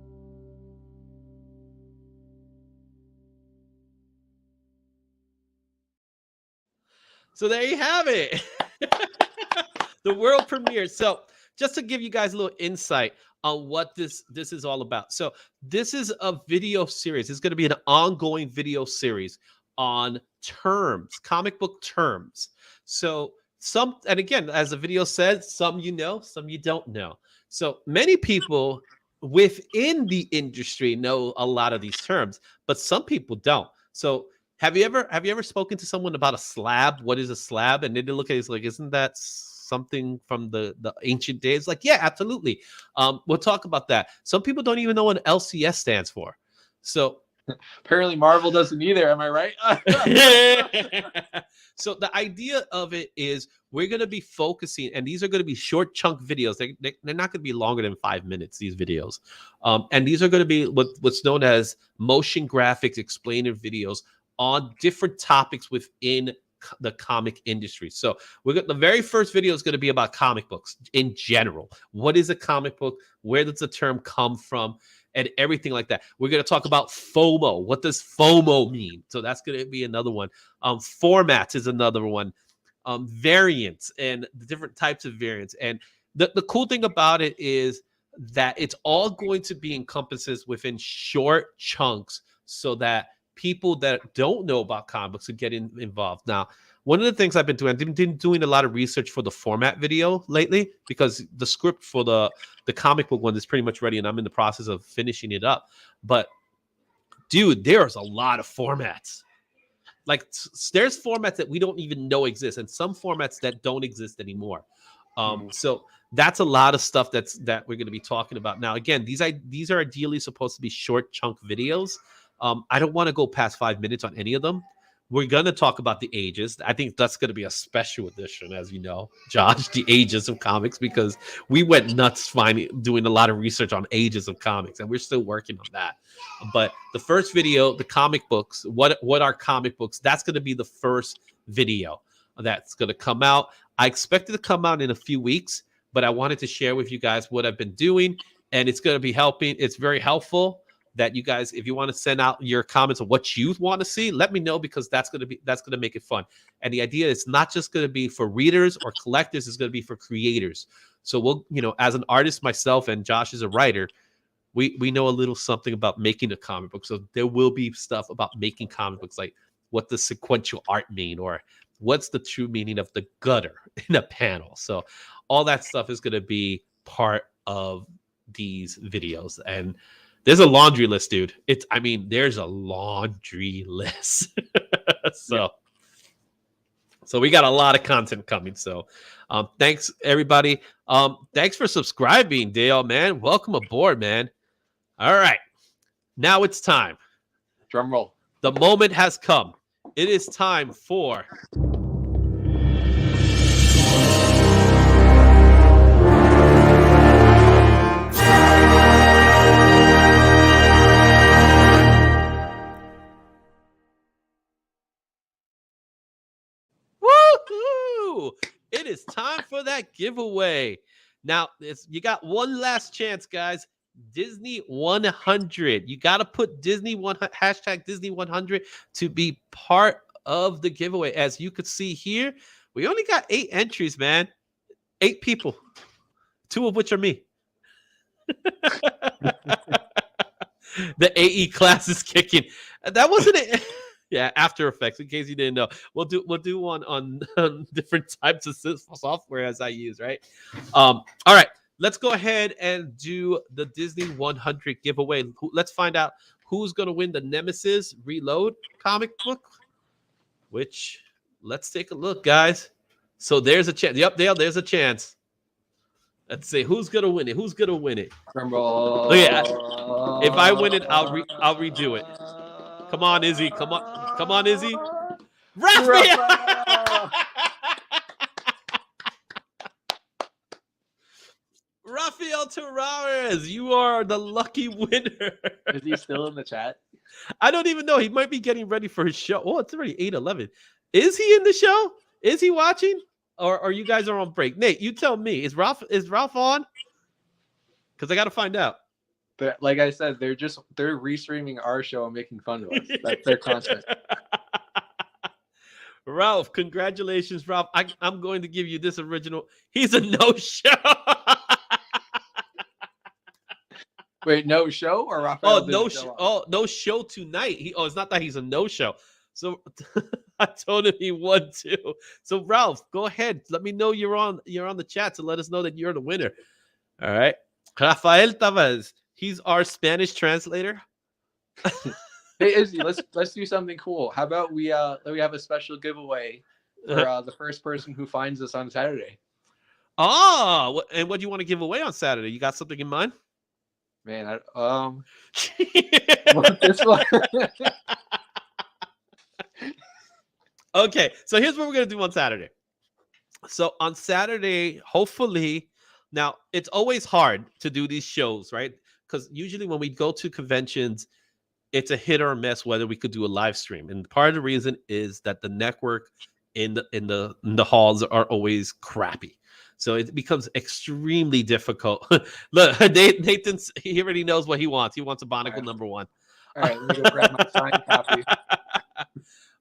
So there you have it. The world premiere. So just to give you guys a little insight on what this is all about. So this is a video series. It's going to be an ongoing video series on terms, comic book terms. So and again, as the video said, some you know, some you don't know. So many people within the industry know a lot of these terms, but some people don't. So have you ever spoken to someone about a slab? What is a slab? And they look at it like, isn't that something from the ancient days? Like, yeah, absolutely. We'll talk about that. Some people don't even know what LCS stands for. So apparently Marvel doesn't either. Am I right? So the idea of it is we're going to be focusing, and these are going to be short chunk videos. They're not going to be longer than 5 minutes, these videos. And these are going to be what's known as motion graphics explainer videos on different topics within the comic industry. So the very first video is going to be about comic books in general. What is a comic book? Where does the term come from? And everything like that. We're going to talk about FOMO. What does FOMO mean? So that's going to be another one. Formats is another one. Variants and the different types of variants. And the cool thing about it is that it's all going to be encompasses within short chunks so that people that don't know about comic books could get involved. Now, one of the things I've been doing a lot of research for the format video lately, because the script for the comic book one is pretty much ready and I'm in the process of finishing it up. But dude, there's a lot of formats. Like there's formats that we don't even know exist and some formats that don't exist anymore. So that's a lot of stuff that we're going to be talking about. Now, again, these are ideally supposed to be short chunk videos. I don't want to go past 5 minutes on any of them. We're going to talk about the ages. I think that's going to be a special edition, as you know, Josh, the ages of comics, because we went nuts doing a lot of research on ages of comics, and we're still working on that. But the first video, the comic books, what are comic books? That's going to be the first video that's going to come out. I expect it to come out in a few weeks, but I wanted to share with you guys what I've been doing, and it's going to be helping. It's very helpful that you guys, if you want to send out your comments of what you want to see, let me know, because that's going to make it fun. And the idea is not just going to be for readers or collectors, it's going to be for creators. So we'll, as an artist myself and Josh is a writer, we know a little something about making a comic book. So there will be stuff about making comic books, like what does sequential art mean, or what's the true meaning of the gutter in a panel. So all that stuff is going to be part of these videos. And there's a laundry list, dude. There's a laundry list. So we got a lot of content coming. So thanks, everybody. Thanks for subscribing, Dale, man. Welcome aboard, man. All right. Now it's time. Drum roll. The moment has come. It is time for... It is time for that giveaway. Now, you got one last chance, guys. Disney 100. You got to put hashtag Disney 100 to be part of the giveaway. As you could see here, we only got 8 entries, man. 8 people, 2 of which are me. The AE class is kicking. That wasn't it. Yeah, After Effects, in case you didn't know. We'll do one on different types of software as I use, right? All right. let's go ahead and do the Disney 100 giveaway. Let's find out who's going to win the Nemesis Reload comic book, which let's take a look, guys. So there's a chance. Yep, there's a chance. Let's see who's going to win it. Who's going to win it? Oh yeah. If I win it, I'll redo it. Come on, Izzy. Come on, Izzy. Raphael! Rafael Torres, you are the lucky winner. Is he still in the chat? I don't even know. He might be getting ready for his show. Oh, it's already 8:11. Is he in the show? Is he watching? Or you guys are on break? Nate, you tell me. Is Ralph on? Because I got to find out. But like I said, they're restreaming our show and making fun of us. That's their content. Ralph, congratulations, Ralph. I'm going to give you this original. He's a no-show. Wait, no show or Raphael? No show tonight. It's not that he's a no-show. So I told him he won too. So Ralph, go ahead. Let me know you're on the chat to let us know that you're the winner. All right. Rafael Tavares. He's our Spanish translator. Hey Izzy, let's do something cool. How about we have a special giveaway for the first person who finds us on Saturday? Oh, and what do you want to give away on Saturday? You got something in mind? Man, this one. Okay, so here's what we're gonna do on Saturday. So on Saturday, hopefully, now it's always hard to do these shows, right? Because usually when we go to conventions, it's a hit or a miss whether we could do a live stream. And part of the reason is that the network in the halls are always crappy. So it becomes extremely difficult. Look, Nathan, he already knows what he wants. He wants a Barnacle #1. All right, let me go grab my signed copy.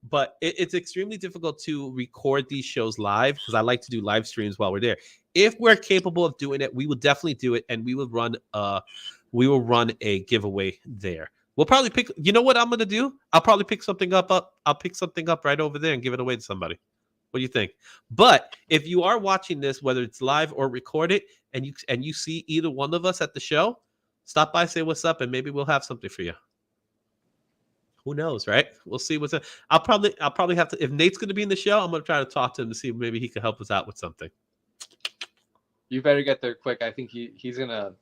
But it's extremely difficult to record these shows live because I like to do live streams while we're there. If we're capable of doing it, we will definitely do it, and we will run a giveaway there. We'll probably pick. You know what I'm gonna do? I'll probably pick something up. I'll pick something up right over there and give it away to somebody. What do you think? But if you are watching this, whether it's live or recorded, and you see either one of us at the show, stop by, say what's up, and maybe we'll have something for you. Who knows, right? We'll see what's up. I'll probably have to. If Nate's going to be in the show, I'm going to try to talk to him to see if maybe he can help us out with something. You better get there quick. I think he's gonna,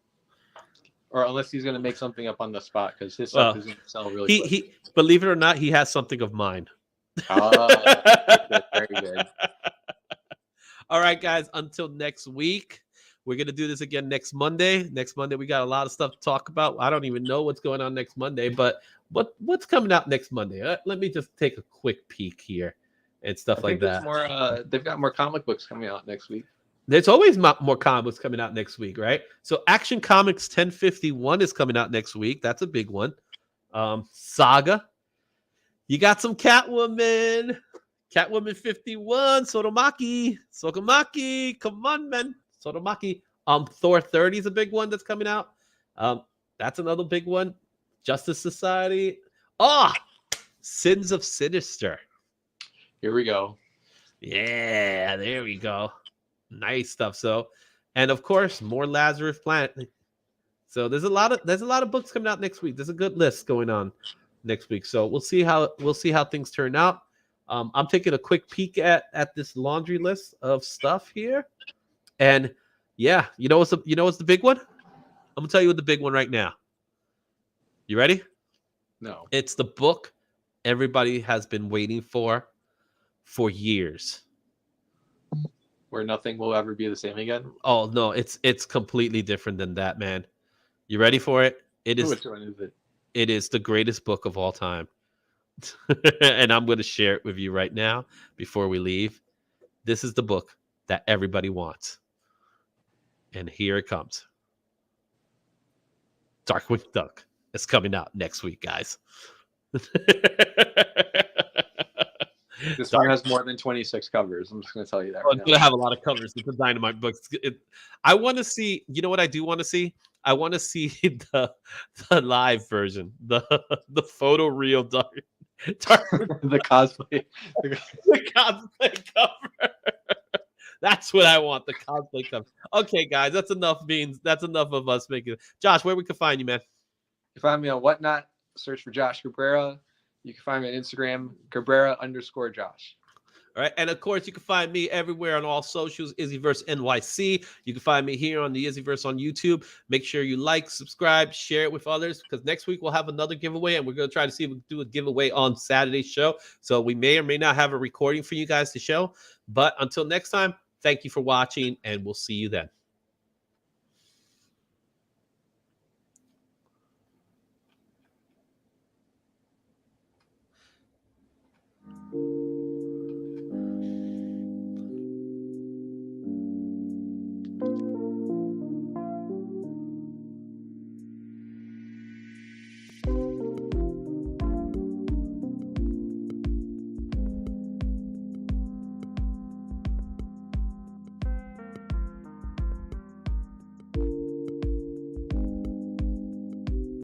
or unless he's gonna make something up on the spot because his stuff is gonna sell really quick. He believe it or not, he has something of mine. That's very good. All right, guys. Until next week, we're gonna do this again next Monday. Next Monday, we got a lot of stuff to talk about. I don't even know what's going on next Monday, but what's coming out next Monday? Let me just take a quick peek here and stuff like that. They've got more comic books coming out next week. There's always more comic books coming out next week, right? So Action Comics 1051 is coming out next week. That's a big one. Saga. You got some Catwoman. Catwoman 51. Sotomaki. Come on, man. Sotomaki. Thor 30 is a big one that's coming out. That's another big one. Justice Society. Sins of Sinister. Here we go. Yeah, there we go. Nice stuff. So, and of course, more Lazarus Planet. So there's a lot of books coming out next week. There's a good list going on next week. So we'll see how things turn out. I'm taking a quick peek at this laundry list of stuff here, and yeah, you know what's the big one? I'm gonna tell you what the big one right now. You ready? No. It's the book everybody has been waiting for years. Where nothing will ever be the same again? Oh no, it's completely different than that, man. You ready for it? Which one is it? It is the greatest book of all time. And I'm going to share it with you right now before we leave. This is the book that everybody wants. And here it comes. Darkwing Duck is coming out next week, guys. This one has more than 26 covers. I'm just going to tell you that. It's going to have a lot of covers. It's a Dynamite book. I want to see, you know what I do want to see? I want to see the live version, the photo real dark the cosplay. The cosplay cover. That's what I want. The cosplay cover. Okay, guys, that's enough beans. That's enough of us making it. Josh, where we can find you, man? You can find me on Whatnot. Search for Josh Cabrera. You can find me on Instagram, Cabrera_Josh. All right. And of course, you can find me everywhere on all socials, Izzyverse NYC. You can find me here on the Izzyverse on YouTube. Make sure you like, subscribe, share it with others, because next week we'll have another giveaway, and we're going to try to see if we can do a giveaway on Saturday's show. So we may or may not have a recording for you guys to show. But until next time, thank you for watching, and we'll see you then.